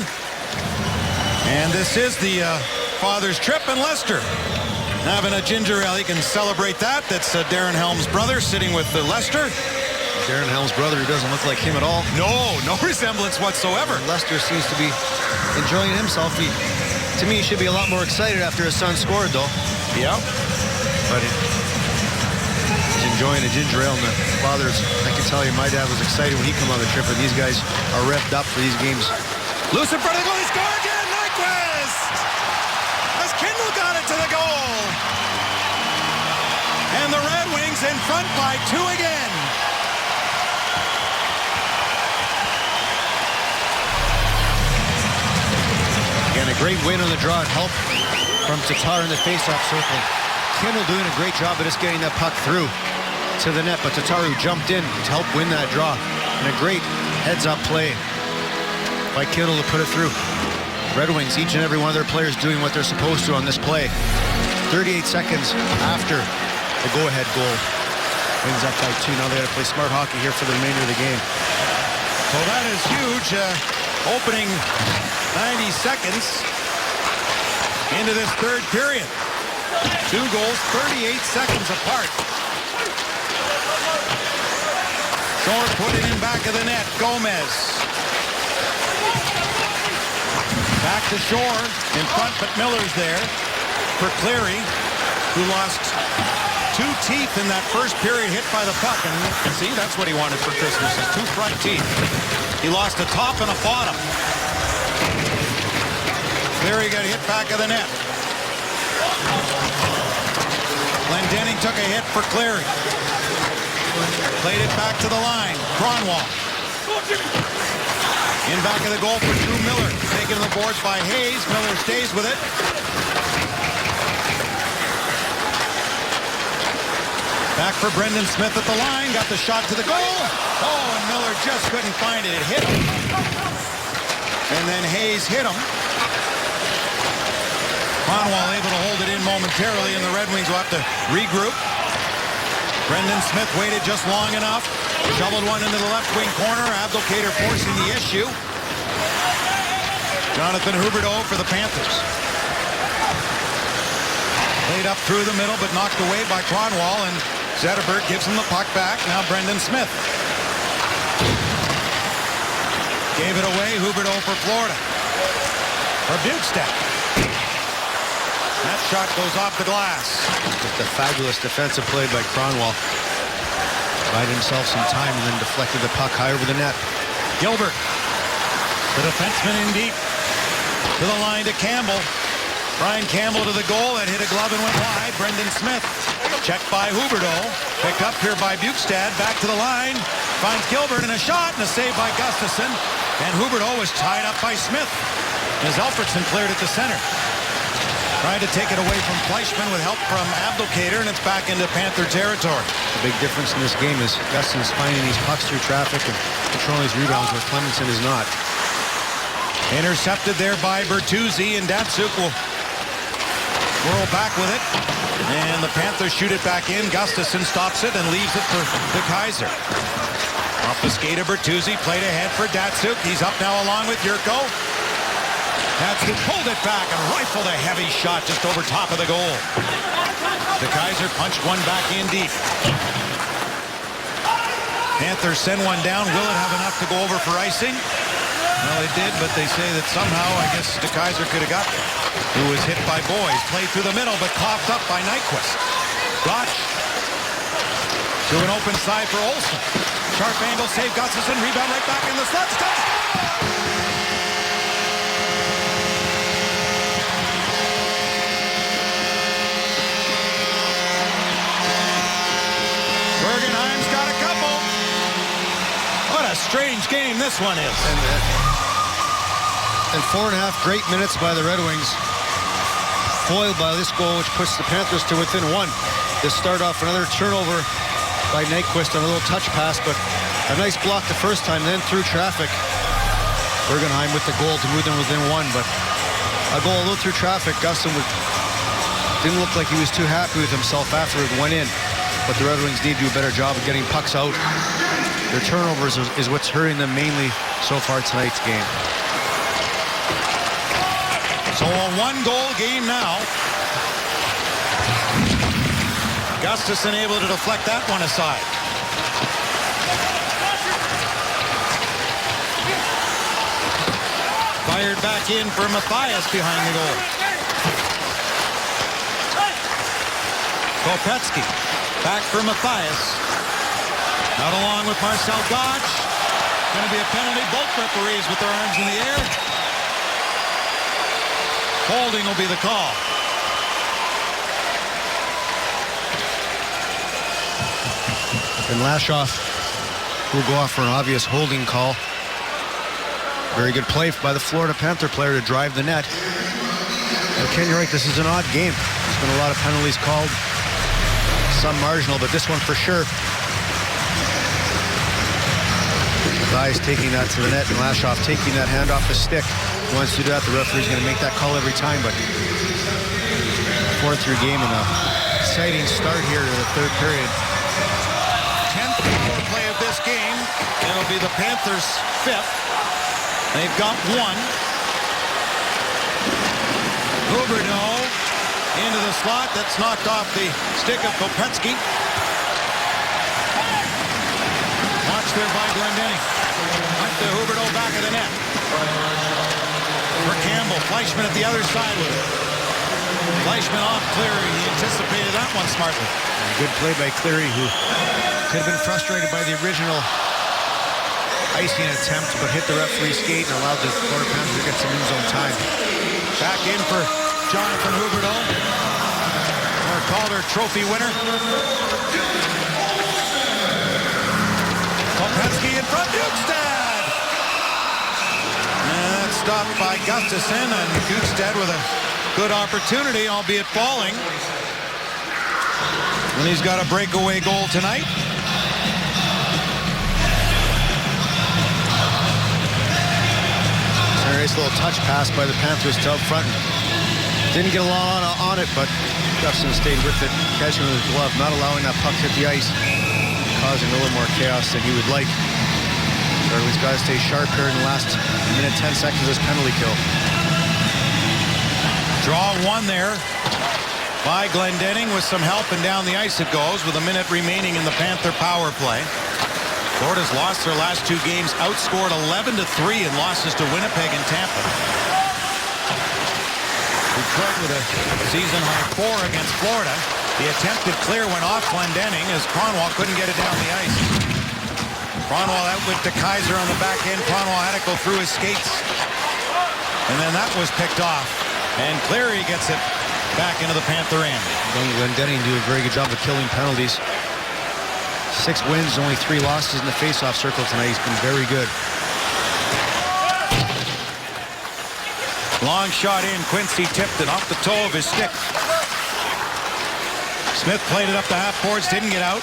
And this is the father's trip in Leicester. Having a ginger ale, you can celebrate that. That's Darren Helm's brother sitting with Leicester. Darren Helm's brother, who doesn't look like him at all. No resemblance whatsoever. Lester seems to be enjoying himself. To me, he should be a lot more excited after his son scored, though. Yeah. But he's enjoying a ginger ale. And the fathers, I can tell you, my dad was excited when he came on the trip, and these guys are revved up for these games. Loose in front of the goal, he scored again, Nyquist! As Kindle got it to the goal. And the Red Wings in front by 2 again. Again, a great win on the draw and help from Tatar in the faceoff circle. Kindle doing a great job of just getting that puck through to the net, but Tatar who jumped in to help win that draw. And a great heads-up play by Kindle to put it through. Red Wings, each and every one of their players doing what they're supposed to on this play. 38 seconds after the go-ahead goal. Wings up by 2. Now they got to play smart hockey here for the remainder of the game. So that is huge. Opening 90 seconds into this third period. 2 goals, 38 seconds apart. Shore put it in back of the net. Gomez. Back to Shore in front, but Miller's there for Cleary, who lost 2 teeth in that first period, hit by the puck. And see, that's what he wanted for Christmas, his 2 front teeth. He lost a top and a bottom. Cleary got hit back of the net. Glendening took a hit for Cleary. Played it back to the line. Kronwall. In back of the goal for Drew Miller. Taken to the boards by Hayes. Miller stays with it. Back for Brendan Smith at the line. Got the shot to the goal. Oh, and Miller just couldn't find it. It hit him. And then Hayes hit him. Kronwall able to hold it in momentarily, and the Red Wings will have to regroup. Brendan Smith waited just long enough. Shoveled one into the left wing corner. Abdelkader forcing the issue. Jonathan Huberdeau for the Panthers. Played up through the middle, but knocked away by Kronwall, and Zetterberg gives him the puck back. Now Brendan Smith. Gave it away. Huberdeau for Florida. For Bukestad. That shot goes off the glass. Just a fabulous defensive play by Kronwall. Bide himself some time and then deflected the puck high over the net. Gilbert. The defenseman in deep. To the line to Campbell. Brian Campbell to the goal. That hit a glove and went wide. Brendan Smith. Checked by Huberdeau. Picked up here by Bukestad. Back to the line. Finds Gilbert and a shot and a save by Gustafsson. And Huberdeau was tied up by Smith as Alfredson cleared at the center. Trying to take it away from Fleischman with help from Abdelkader, and it's back into Panther territory. The big difference in this game is Gustin's finding these pucks through traffic and controlling these rebounds where Clemenson is not. Intercepted there by Bertuzzi, and Datsuk will whirl back with it. And the Panthers shoot it back in. Gustafsson stops it and leaves it for De Keyser. Off the skate of Bertuzzi, played ahead for Datsuk. He's up now along with Yurko. Datsuk pulled it back and rifled a heavy shot just over top of the goal. De Keyser punched one back in deep. Panthers send one down. Will it have enough to go over for icing? Well, they did, but they say that somehow, I guess, De Keyser could have got there. Who was hit by Boys. Played through the middle, but coughed up by Nyquist. Gotch to an open side for Olsen. Sharp angle, save Gustafsson. Rebound right back in the slot. Bergenheim's got a couple. What a strange game this one is. And 4.5 great minutes by the Red Wings. Foiled by this goal, which puts the Panthers to within 1. They start off another turnover by Nyquist on a little touch pass, but a nice block the first time, then through traffic. Bergenheim with the goal to move them within 1, but a goal a little through traffic. Gustin didn't look like he was too happy with himself after it went in, but the Red Wings need to do a better job of getting pucks out. Their turnovers is what's hurting them mainly so far tonight's game. So a one-goal game now. Gustafsson able to deflect that one aside. Fired back in for Matthias behind the goal. Kopecky back for Matthias. Out along with Marcel Gotch. Going to be a penalty. Both referees with their arms in the air. Holding will be the call. And Lashoff will go off for an obvious holding call. Very good play by the Florida Panther player to drive the net. And Ken, you're right, this is an odd game. There's been a lot of penalties called. Some marginal, but this one for sure. Guy's taking that to the net, and Lashoff taking that hand off the stick. He wants to do that. The referee's going to make that call every time, but 4-3 game and a exciting start here to the third period. 10th play of this game. It'll be the Panthers' 5th. They've got one. Huberdeau into the slot. That's knocked off the stick of Kopecky. Watch there by Glendening. Hunt to Huberdeau back of the net. For Campbell. Fleischman at the other side with it. Fleischman off Cleary. He anticipated that one smartly. Good play by Cleary, who could have been frustrated by the original icing attempt, but hit the referee's skate and allowed the Florida Panthers to get some in-zone time. Back in for Jonathan Huberdeau. Our Calder Trophy winner. Kopecky in front. Bjugstad! And that's stopped by Gustafsson, and Bjugstad with a good opportunity, albeit falling. And he's got a breakaway goal tonight. A nice little touch pass by the Panthers to up front. Didn't get a lot on it, but Gustafsson stayed with it, catching with his glove, not allowing that puck to hit the ice, causing a little more chaos than he would like. So he's got to stay sharp here in the last minute, 10 seconds of this penalty kill. Draw one there by Glendening with some help, and down the ice it goes with a minute remaining in the Panther power play. Florida's lost their last two games, outscored 11-3 in losses to Winnipeg and Tampa. Detroit with a season-high 4 against Florida. The attempted clear went off Glendening as Kronwall couldn't get it down the ice. Kronwall out with De Keyser on the back end. Kronwall had to go through his skates. And then that was picked off. And Cleary gets it back into the Panther end. Glendening do a very good job of killing penalties. 6 wins, only 3 losses in the face-off circle tonight. He's been very good. Long shot in. Quincy tipped it off the toe of his stick. Smith played it up the half boards, didn't get out.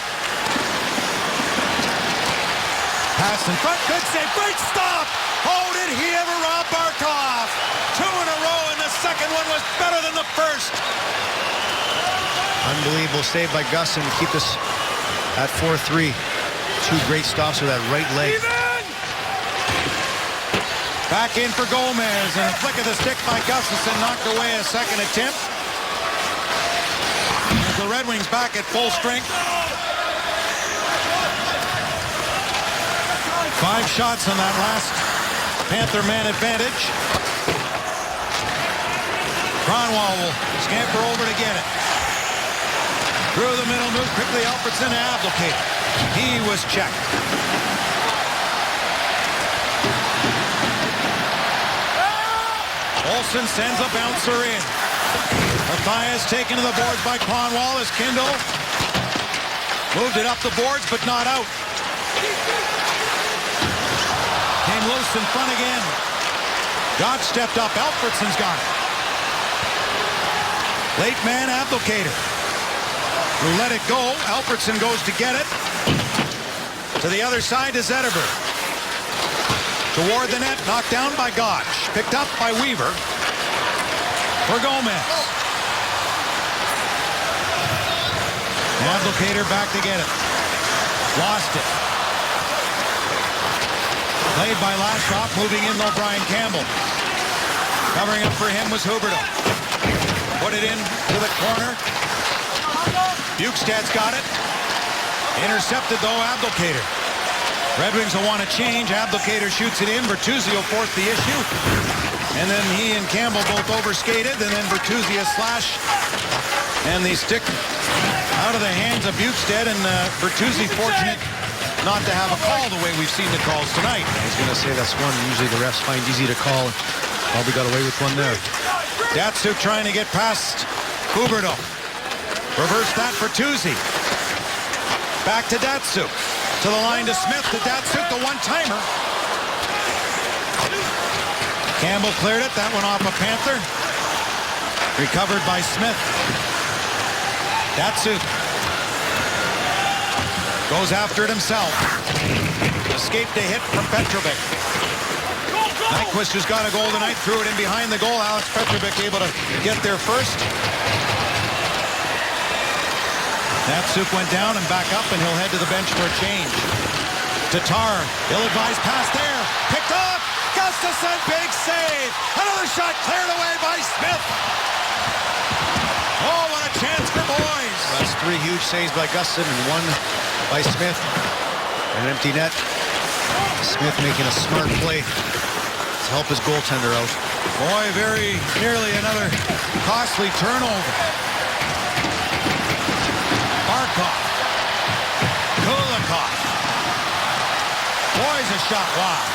Pass in front, good save, great stop! Oh, did he ever rob Barkov? 2 in a row, and the second one was better than the first. Unbelievable save by Gustin to keep us at 4-3. 2 great stops with that right leg. Back in for Gomez, and a flick of the stick by Gustafson knocked away a second attempt. The Red Wings back at full strength. 5 shots on that last Panther man advantage. Kronwall will scamper over to get it. Through the middle, move quickly. Alfredsson to Abdelkader. He was checked. Olsen sends a bouncer in. Matthias taken to the boards by Kronwall as Kindle moved it up the boards but not out. Came loose in front again. Dodge stepped up. Alfredsson's got it. Late man Abdelkader. Who let it go. Alfredsson goes to get it. To the other side to Zetterberg. Toward the net. Knocked down by Gotch. Picked up by Weaver. For Gomez. Abdelkader back to get it. Lost it. Played by Lashoff, moving in low Brian Campbell. Covering up for him was Huberdeau. Put it in to the corner. Bukestad's got it. Intercepted though Abdelkader. Red Wings will want to change. Abdelkader shoots it in. Bertuzzi will force the issue. And then he and Campbell both overskated. And then Bertuzzi a slash. And the stick out of the hands of Bukestad. And Bertuzzi fortunate not to have a call the way we've seen the calls tonight. I was going to say that's one usually the refs find easy to call. Probably got away with one there. Datsuk trying to get past Huberdeau. Reverse that for Bertuzzi. Back to Datsuk. To the line to Smith. To Datsuk, the one-timer. Campbell cleared it. That one off a Panther. Recovered by Smith. Datsuk goes after it himself. Escaped a hit from Petrovic. Nyquist, who's got a goal tonight, threw it in behind the goal. Alex Petrovic able to get there first. Datsuk went down and back up, and he'll head to the bench for a change. Tatar, ill-advised pass there. Picked off. Gustafson, big save. Another shot cleared away by Smith. Oh, what a chance for boys. That's 3 huge saves by Gustin and 1 by Smith. An empty net. Smith making a smart play to help his goaltender out. Boy, very nearly another costly turnover. Barkov. Kulikov. Boy's a shot wide.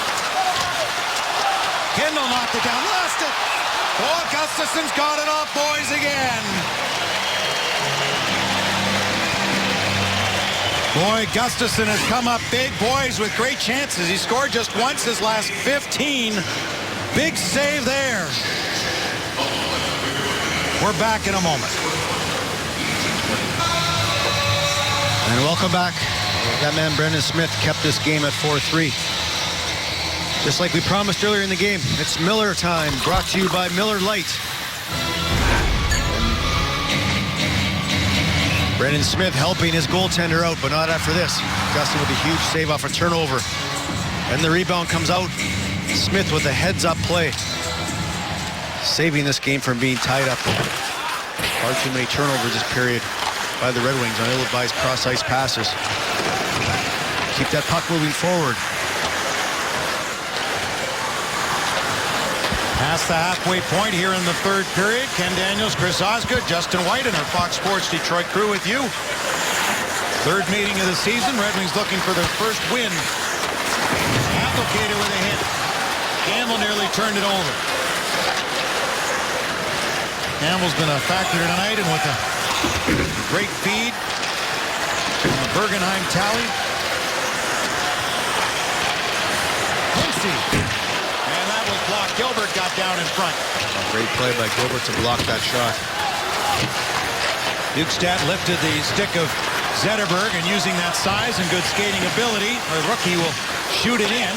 Kindle knocked it down. Lost it. Oh, Gustafson's got it off boys again. Boy, Gustafson has come up big, boys, with great chances. He scored just once his last 15. Big save there. We're back in a moment. And welcome back. That man, Brendan Smith, kept this game at 4-3. Just like we promised earlier in the game, it's Miller time, brought to you by Miller Lite. Brendan Smith helping his goaltender out, but not after this. Gustin with a huge save off a turnover. And the rebound comes out. Smith with a heads-up play. Saving this game from being tied up. Far too many turnovers this period by the Red Wings on ill-advised cross-ice passes. Keep that puck moving forward. Past the halfway point here in the third period. Ken Daniels, Chris Osgood, Justin White, and our Fox Sports Detroit crew with you. Third meeting of the season. Red Wings looking for their first win. Abdelkader with a hit. Campbell nearly turned it over. Campbell's been a factor tonight, and with a great feed on the Bergenheim tally. Quincy. And that was blocked. Gilbert got down in front. play by Gilbert to block that shot. Bjugstad lifted the stick of Zetterberg, and using that size and good skating ability, a rookie will shoot it in.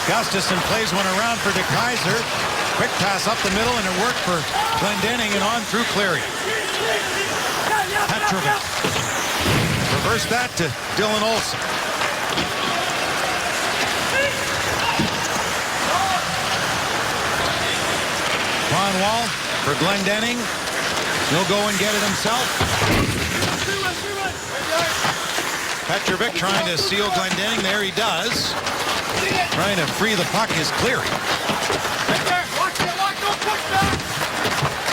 Gustafsson plays one around for De Keyser. Quick pass up the middle, and it worked for Glendening, and on through Cleary. Petrovic. Reverse that to Dylan Olsen. Ron Wall for Glendening. He'll go and get it himself. Petrovic trying to seal Glendening. There he does. Trying to free the puck is Cleary.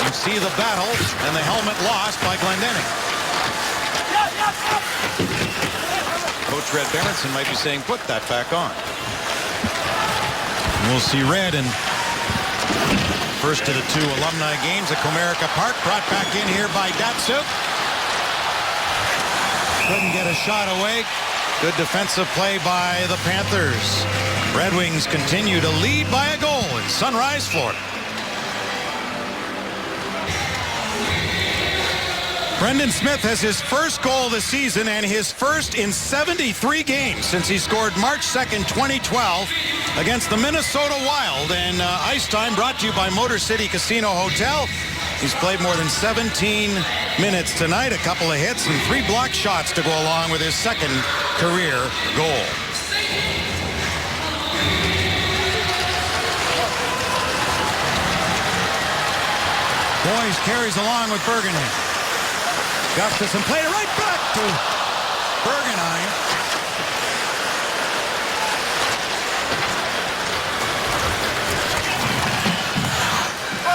You see the battle and the helmet lost by Glendening. Coach Red Berenson might be saying, put that back on. And we'll see Red in first of the two alumni games at Comerica Park. Brought back in here by Datsuk. Couldn't get a shot away. Good defensive play by the Panthers. Red Wings continue to lead by a goal in Sunrise, Florida. Brendan Smith has his first goal of the season and his first in 73 games since he scored March 2nd, 2012 against the Minnesota Wild. And ice time brought to you by Motor City Casino Hotel. He's played more than 17 minutes tonight, a couple of hits and 3 block shots to go along with his second career goal. Boys carries along with Bergenheim. Gustafsson played it right back to Bergenheim.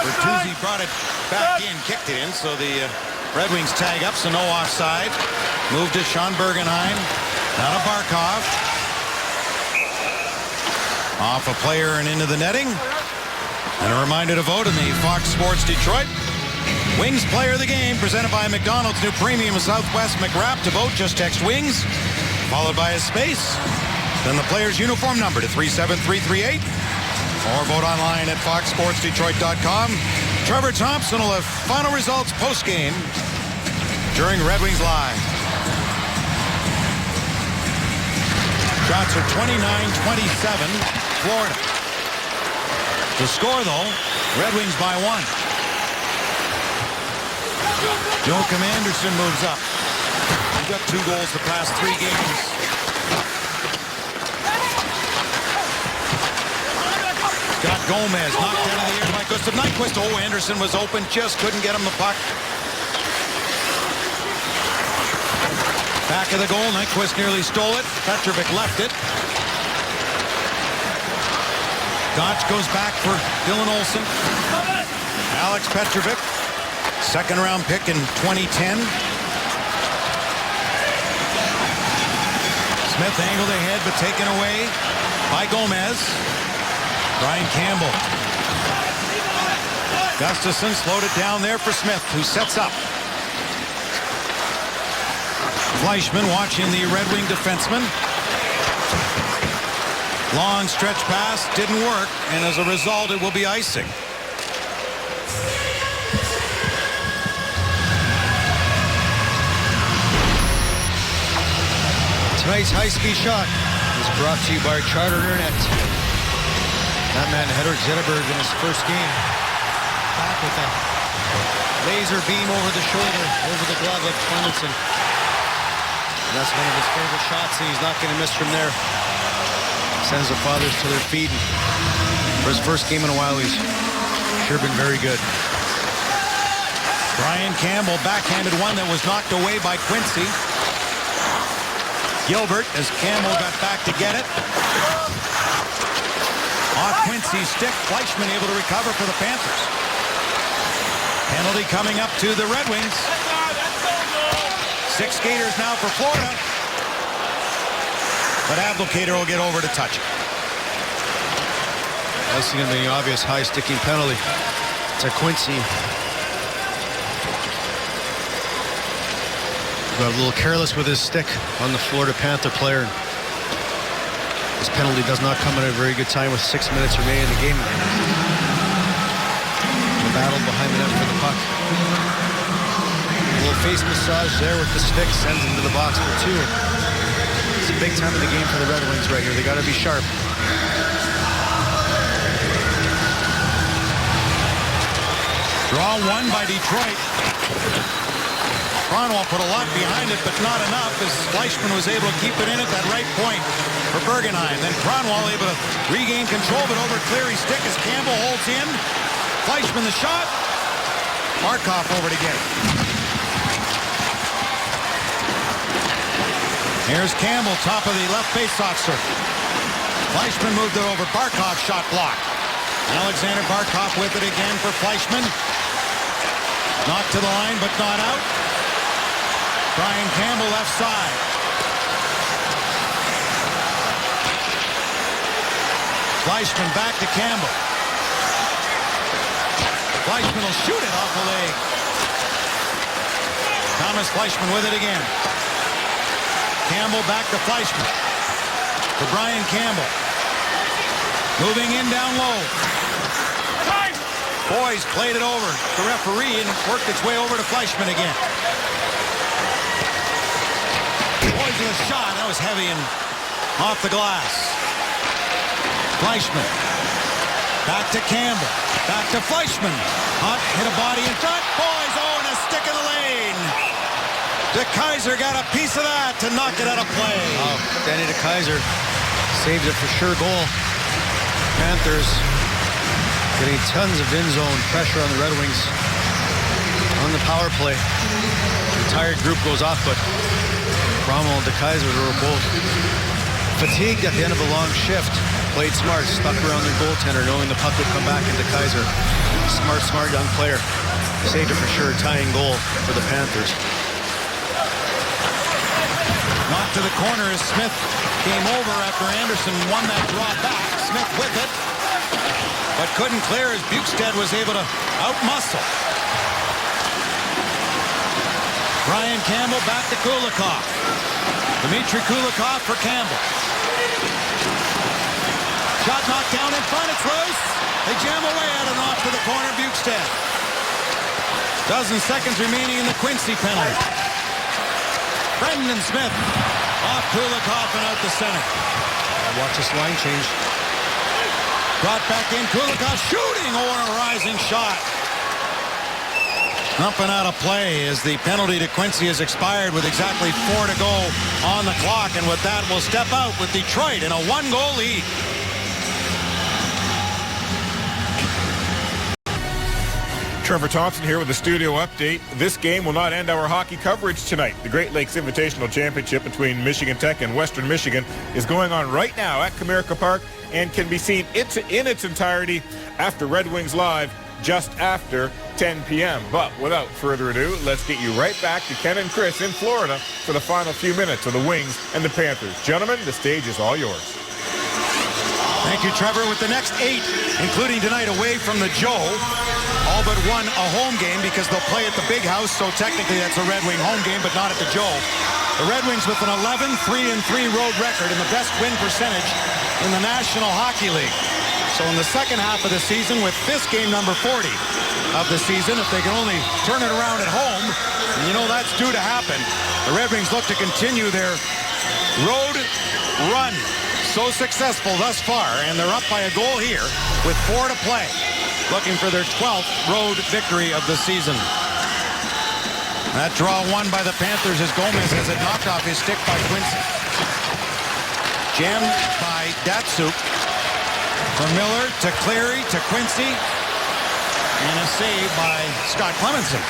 Bertuzzi brought it back in, kicked it in, so the Red Wings tag up, so no offside. Moved to Sean Bergenheim. Now to Barkov. Off a player and into the netting. And a reminder to vote in the Fox Sports Detroit Wings Player of the Game, presented by McDonald's new premium Southwest McWrap. To vote, just text WINGS, followed by a space, then the player's uniform number to 37338, or vote online at foxsportsdetroit.com. Trevor Thompson will have final results post-game during Red Wings Live. Shots are 29-27, Florida. The score, though, Red Wings by 1. Joakim Anderson moves up. He's got 2 goals the past 3 games. Got Gomez knocked out of the air by Gustav Nyquist. Oh, Anderson was open, just couldn't get him the puck. Back of the goal, Nyquist nearly stole it. Petrovic left it. Gotch goes back for Dylan Olsen. Alex Petrovic, second round pick in 2010. Smith angled ahead but taken away by Gomez. Brian Campbell. Gustafsson slowed it down there for Smith, who sets up. Fleischmann watching the Red Wing defenseman. Long stretch pass didn't work, and as a result it will be icing. Tonight's high-speed shot is brought to you by Charter Internet. That man, Henrik Zetterberg, in his first game, back with a laser beam over the shoulder, over the glove of Clemenson. And that's one of his favorite shots, and he's not going to miss from there. Sends the fathers to their feet. And for his first game in a while, he's sure been very good. Brian Campbell backhanded one that was knocked away by Quincy. Gilbert, as Campbell got back to get it. Off Quincy's stick, Fleischmann able to recover for the Panthers. Penalty coming up to the Red Wings. 6 skaters now for Florida. But Abdelkader will get over to touch it. That's going to be an obvious high-sticking penalty to Quincy. Got a little careless with his stick on the Florida Panther player. This penalty does not come at a very good time with 6 minutes remaining in the game. battled behind the net for the puck. A little face massage there with the stick, sends him to the box for 2. It's a big time of the game for the Red Wings right here. They got to be sharp. Draw one by Detroit. Kronwall put a lot behind it, but not enough as Fleischmann was able to keep it in at that right point for Bergenheim. Then Kronwall able to regain control, but over Cleary's stick as Campbell holds in. Fleischmann the shot. Barkov over to get it. Here's Campbell, top of the left face-off circle. Fleischmann moved it over. Barkov shot blocked. Alexander Barkov with it again for Fleischmann. Knocked to the line, but not out. Brian Campbell left side. Fleischmann back to Campbell. Fleischmann will shoot it off the leg. Thomas Fleischmann with it again. Campbell back to Fleischmann. For Brian Campbell. Moving in down low. Boys played it over the referee and worked its way over to Fleischmann again. Boys with a shot. That was heavy and off the glass. Fleischmann. Back to Campbell. Back to Fleischmann. Hunt hit a body in front. Boys, oh, and a stick in the lane. DeKaiser got a piece of that to knock it out of play. Oh, Danny DeKaiser saves it for sure goal. Panthers getting tons of in-zone pressure on the Red Wings on the power play. The entire group goes off, but Kronwall and DeKaiser were both fatigued at the end of a long shift. Played smart, stuck around their goaltender, knowing the puck would come back into Kaiser. Smart young player. Saved it for sure, tying goal for the Panthers. Knocked to the corner as Smith came over after Anderson won that draw back. Smith with it, but couldn't clear as Bukestad was able to outmuscle. Brian Campbell back to Kulikov. Dmitry Kulikov for Campbell. Shot knocked down in front, it's loose. They jam away at it off to the corner, Bukestad. Dozen seconds remaining in the Quincy penalty. Brendan Smith off Kulikov and out the center. Watch this line change. Brought back in, Kulikov shooting over a rising shot. Jumping out of play as the penalty to Quincy has expired with exactly 4 to go on the clock. And with that, we'll step out with Detroit in a 1-goal lead. Trevor Thompson here with the studio update. This game will not end our hockey coverage tonight. The Great Lakes Invitational Championship between Michigan Tech and Western Michigan is going on right now at Comerica Park and can be seen in its entirety after Red Wings Live just after 10 p.m. But without further ado, let's get you right back to Ken and Chris in Florida for the final few minutes of the Wings and the Panthers. Gentlemen, the stage is all yours. Thank you, Trevor. With the next 8, including tonight away from the Joe, all but one a home game because they'll play at the Big House, so technically that's a Red Wing home game, but not at the Joe. The Red Wings with an 11-3-3 road record and the best win percentage in the National Hockey League. So in the second half of the season, with this game number 40 of the season, if they can only turn it around at home, and you know that's due to happen, the Red Wings look to continue their road run. So successful thus far, and they're up by a goal here with 4 to play, looking for their 12th road victory of the season. That draw won by the Panthers as Gomez has it knocked off his stick by Quincy. Jammed by Datsuk. From Miller to Cleary to Quincy, and a save by Scott Clemenson.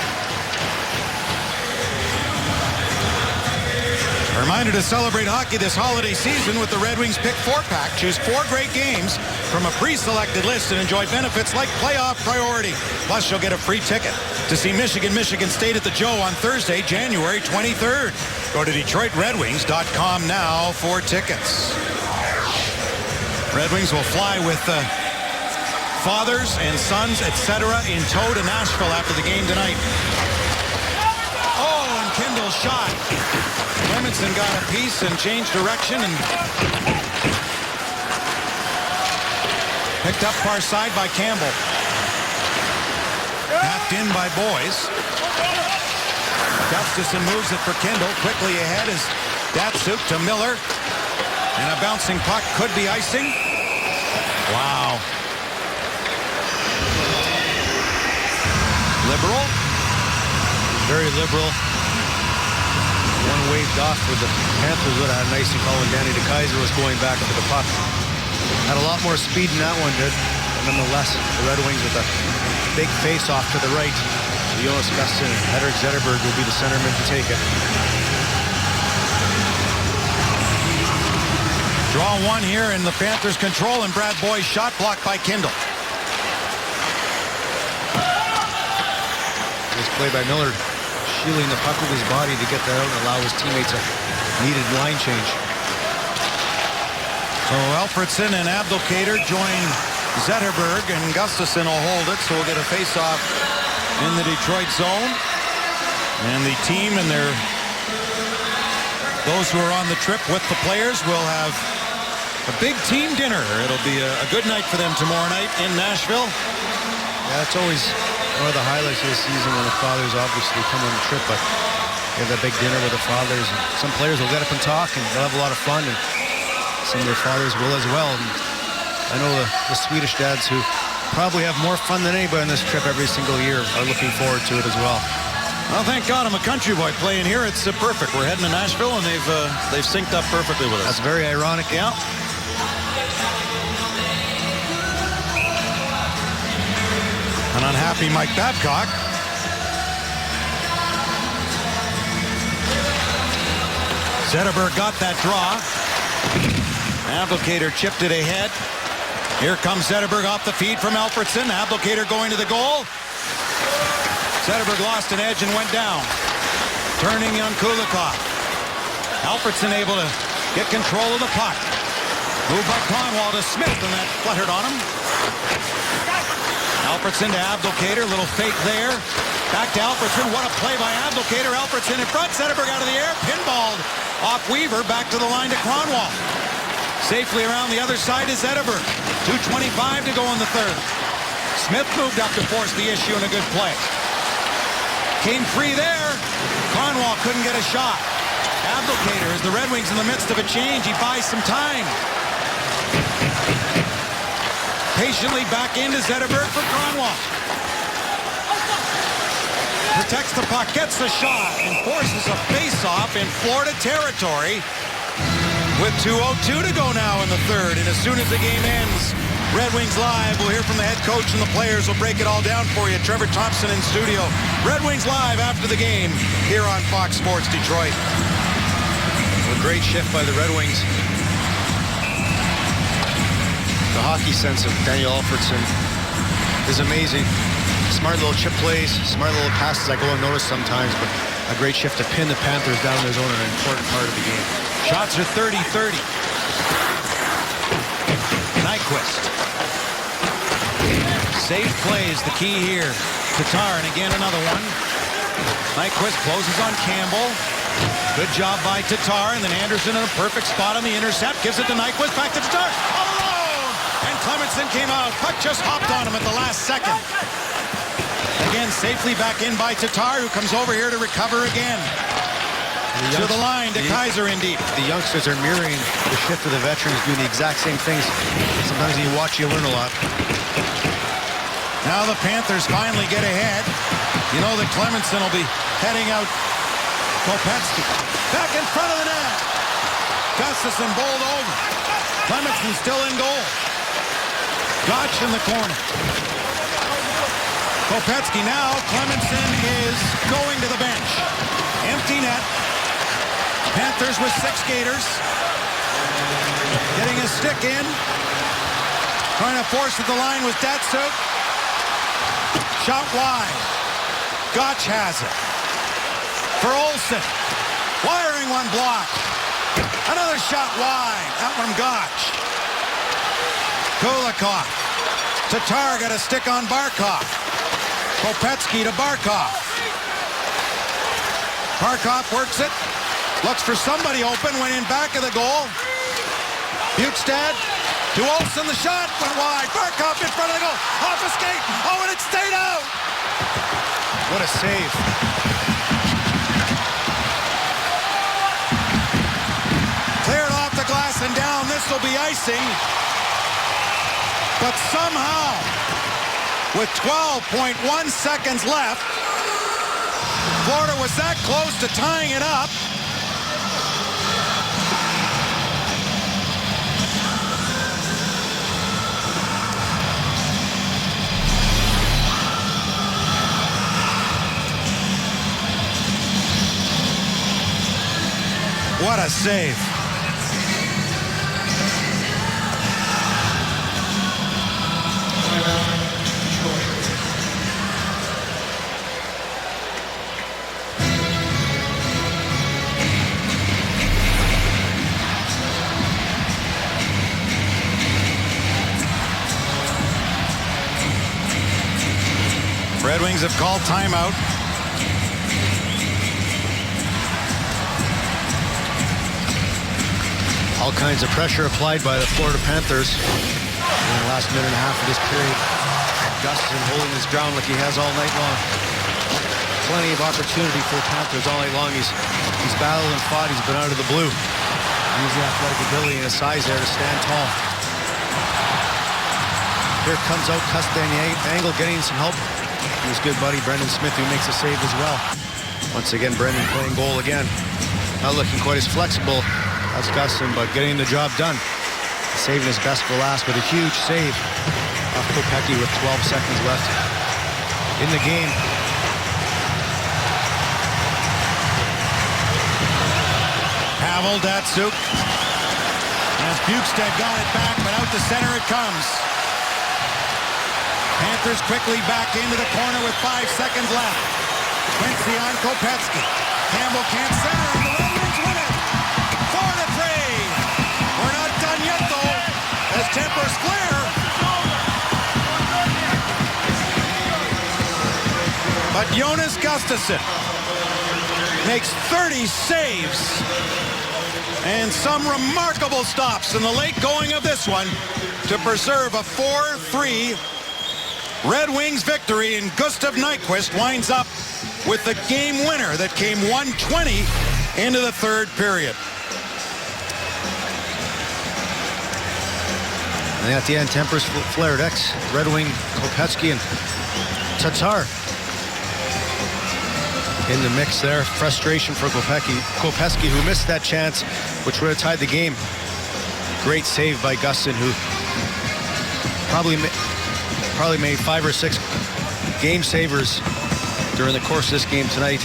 A reminder to celebrate hockey this holiday season with the Red Wings Pick 4-pack. Choose 4 great games from a pre-selected list and enjoy benefits like playoff priority. Plus, you'll get a free ticket to see Michigan State at the Joe on Thursday, January 23rd. Go to DetroitRedWings.com now for tickets. Red Wings will fly with fathers and sons, etc., in tow to Nashville after the game tonight. Oh, and Kindle's shot. Clemenson got a piece and changed direction and picked up far side by Campbell. Tapped in by Boys. Gustafson moves it for Kindle. Quickly ahead is Datsuk to Miller. And a bouncing puck could be icing. Wow. Liberal. Very liberal. One waved off where the Panthers would have had an icing call when Danny DeKeyser was going back for the puck. Had a lot more speed than that one did. But nonetheless, the Red Wings with a big face-off to the right. Jonas Gustafson and Henrik Zetterberg will be the centerman to take it. Draw one here in the Panthers' control, and Brad Boy's shot blocked by Kindle. This play by Miller, shielding the puck with his body to get that out and allow his teammates a needed line change. So Alfredsson and Abdelkader join Zetterberg, and Gustafson will hold it, so we'll get a face-off in the Detroit zone. And the team and those who are on the trip with the players will have a big team dinner. It'll be a good night for them tomorrow night in Nashville. Yeah, that's always one of the highlights of the season when the fathers obviously come on the trip, but they have that big dinner with the fathers. And some players will get up and talk, and they'll have a lot of fun, and some of their fathers will as well. And I know the Swedish dads, who probably have more fun than anybody on this trip every single year, are looking forward to it as well. Well, thank God I'm a country boy playing here. It's perfect. We're heading to Nashville, and they've synced up perfectly with us. That's very ironic. Yeah. An unhappy Mike Babcock. Zetterberg got that draw. Abdelkader chipped it ahead. Here comes Zetterberg off the feed from Alfredsson. Abdelkader going to the goal. Zetterberg lost an edge and went down. Turning on Kulikov. Alfredsson able to get control of the puck. Moved by Kronwall to Smith, and that fluttered on him. Alfredsson to Abdelkader, little fake there. Back to Alfredsson, what a play by Abdelkader. Alfredsson in front, Zetterberg out of the air, pinballed off Weaver, back to the line to Kronwall. Safely around the other side is Zetterberg. 2:25 to go in the third. Smith moved up to force the issue, and a good play. Came free there. Kronwall couldn't get a shot. Abdelkader, as the Red Wings in the midst of a change, he buys some time. Patiently back into Zetterberg for Kronwall. Protects the puck, gets the shot, and forces a face-off in Florida territory with 2:02 to go now in the third. And as soon as the game ends, Red Wings Live, we'll hear from the head coach, and the players will break it all down for you. Trevor Thompson in studio. Red Wings Live after the game here on Fox Sports Detroit. A great shift by the Red Wings. The hockey sense of Daniel Alfredsson is amazing. Smart little chip plays, smart little passes I go unnoticed sometimes, but a great shift to pin the Panthers down in their zone, an important part of the game. Shots are 30-30. Nyquist. Safe plays, the key here. Tatar, and again another one. Nyquist closes on Campbell. Good job by Tatar, and then Anderson in a perfect spot on the intercept. Gives it to Nyquist, back to Tatar. All alone! And Clemenson came out. Puck just hopped on him at the last second. Again, safely back in by Tatar, who comes over here to recover again. To the line, to Kaiser in deep. The youngsters are mirroring the shift of the veterans, doing the exact same things. Sometimes when you watch, you learn a lot. Now the Panthers finally get ahead. You know that Clemenson will be heading out. Kopetsky back in front of the net. Gustafson bowled over. Clemenson still in goal. Gotch in the corner. Kopetsky now. Clemenson is going to the bench. Empty net. Panthers with 6 skaters. Getting a stick in. Trying to force at the line with Datsuk. Shot wide. Gotch has it. For Olsen. Wiring one block. Another shot wide. That one Gotch. Kulikov. Tatar got a stick on Barkov. Kopetsky to Barkov. Barkov works it. Looks for somebody open. Went in back of the goal. Bukestad to Olsen. The shot went wide. Barkov in front of the goal. Off a skate. Oh, and it stayed out. What a save. Cleared off the glass and down. This will be icing. But somehow, with 12.1 seconds left, Florida was that close to tying it up. What a save. Red Wings have called timeout. All kinds of pressure applied by the Florida Panthers in the last minute and a half of this period. Gustin holding his ground like he has all night long. Plenty of opportunity for the Panthers all night long. He's battled and fought. He's been out of the blue. He's the athletic ability and his size there to stand tall. Here comes out Castagne-Angle getting some help. His good buddy Brendan Smith, who makes a save as well. Once again, Brendan playing goal again. Not looking quite as flexible as Gustin, but getting the job done. Saving his best for last with a huge save off Kopecky with 12 seconds left in the game. Pavel Datsyuk. As Bukestad got it back, but out to center it comes. Panthers quickly back into the corner with 5 seconds left. Quincy on Kopecky. Campbell can't center, and the Red Wings win it. 4-3. We're not done yet, though, as tempers flare. But Jonas Gustafsson makes 30 saves and some remarkable stops in the late going of this one to preserve a 4-3 Red Wings victory, and Gustav Nyquist winds up with the game winner that came 1:20 into the third period. And at the end, tempers flared. Red Wing, Kopecky, and Tatar in the mix there. Frustration for Kopecky, who missed that chance, which would have tied the game. Great save by Gustin, who probably made 5 or 6 game savers during the course of this game tonight.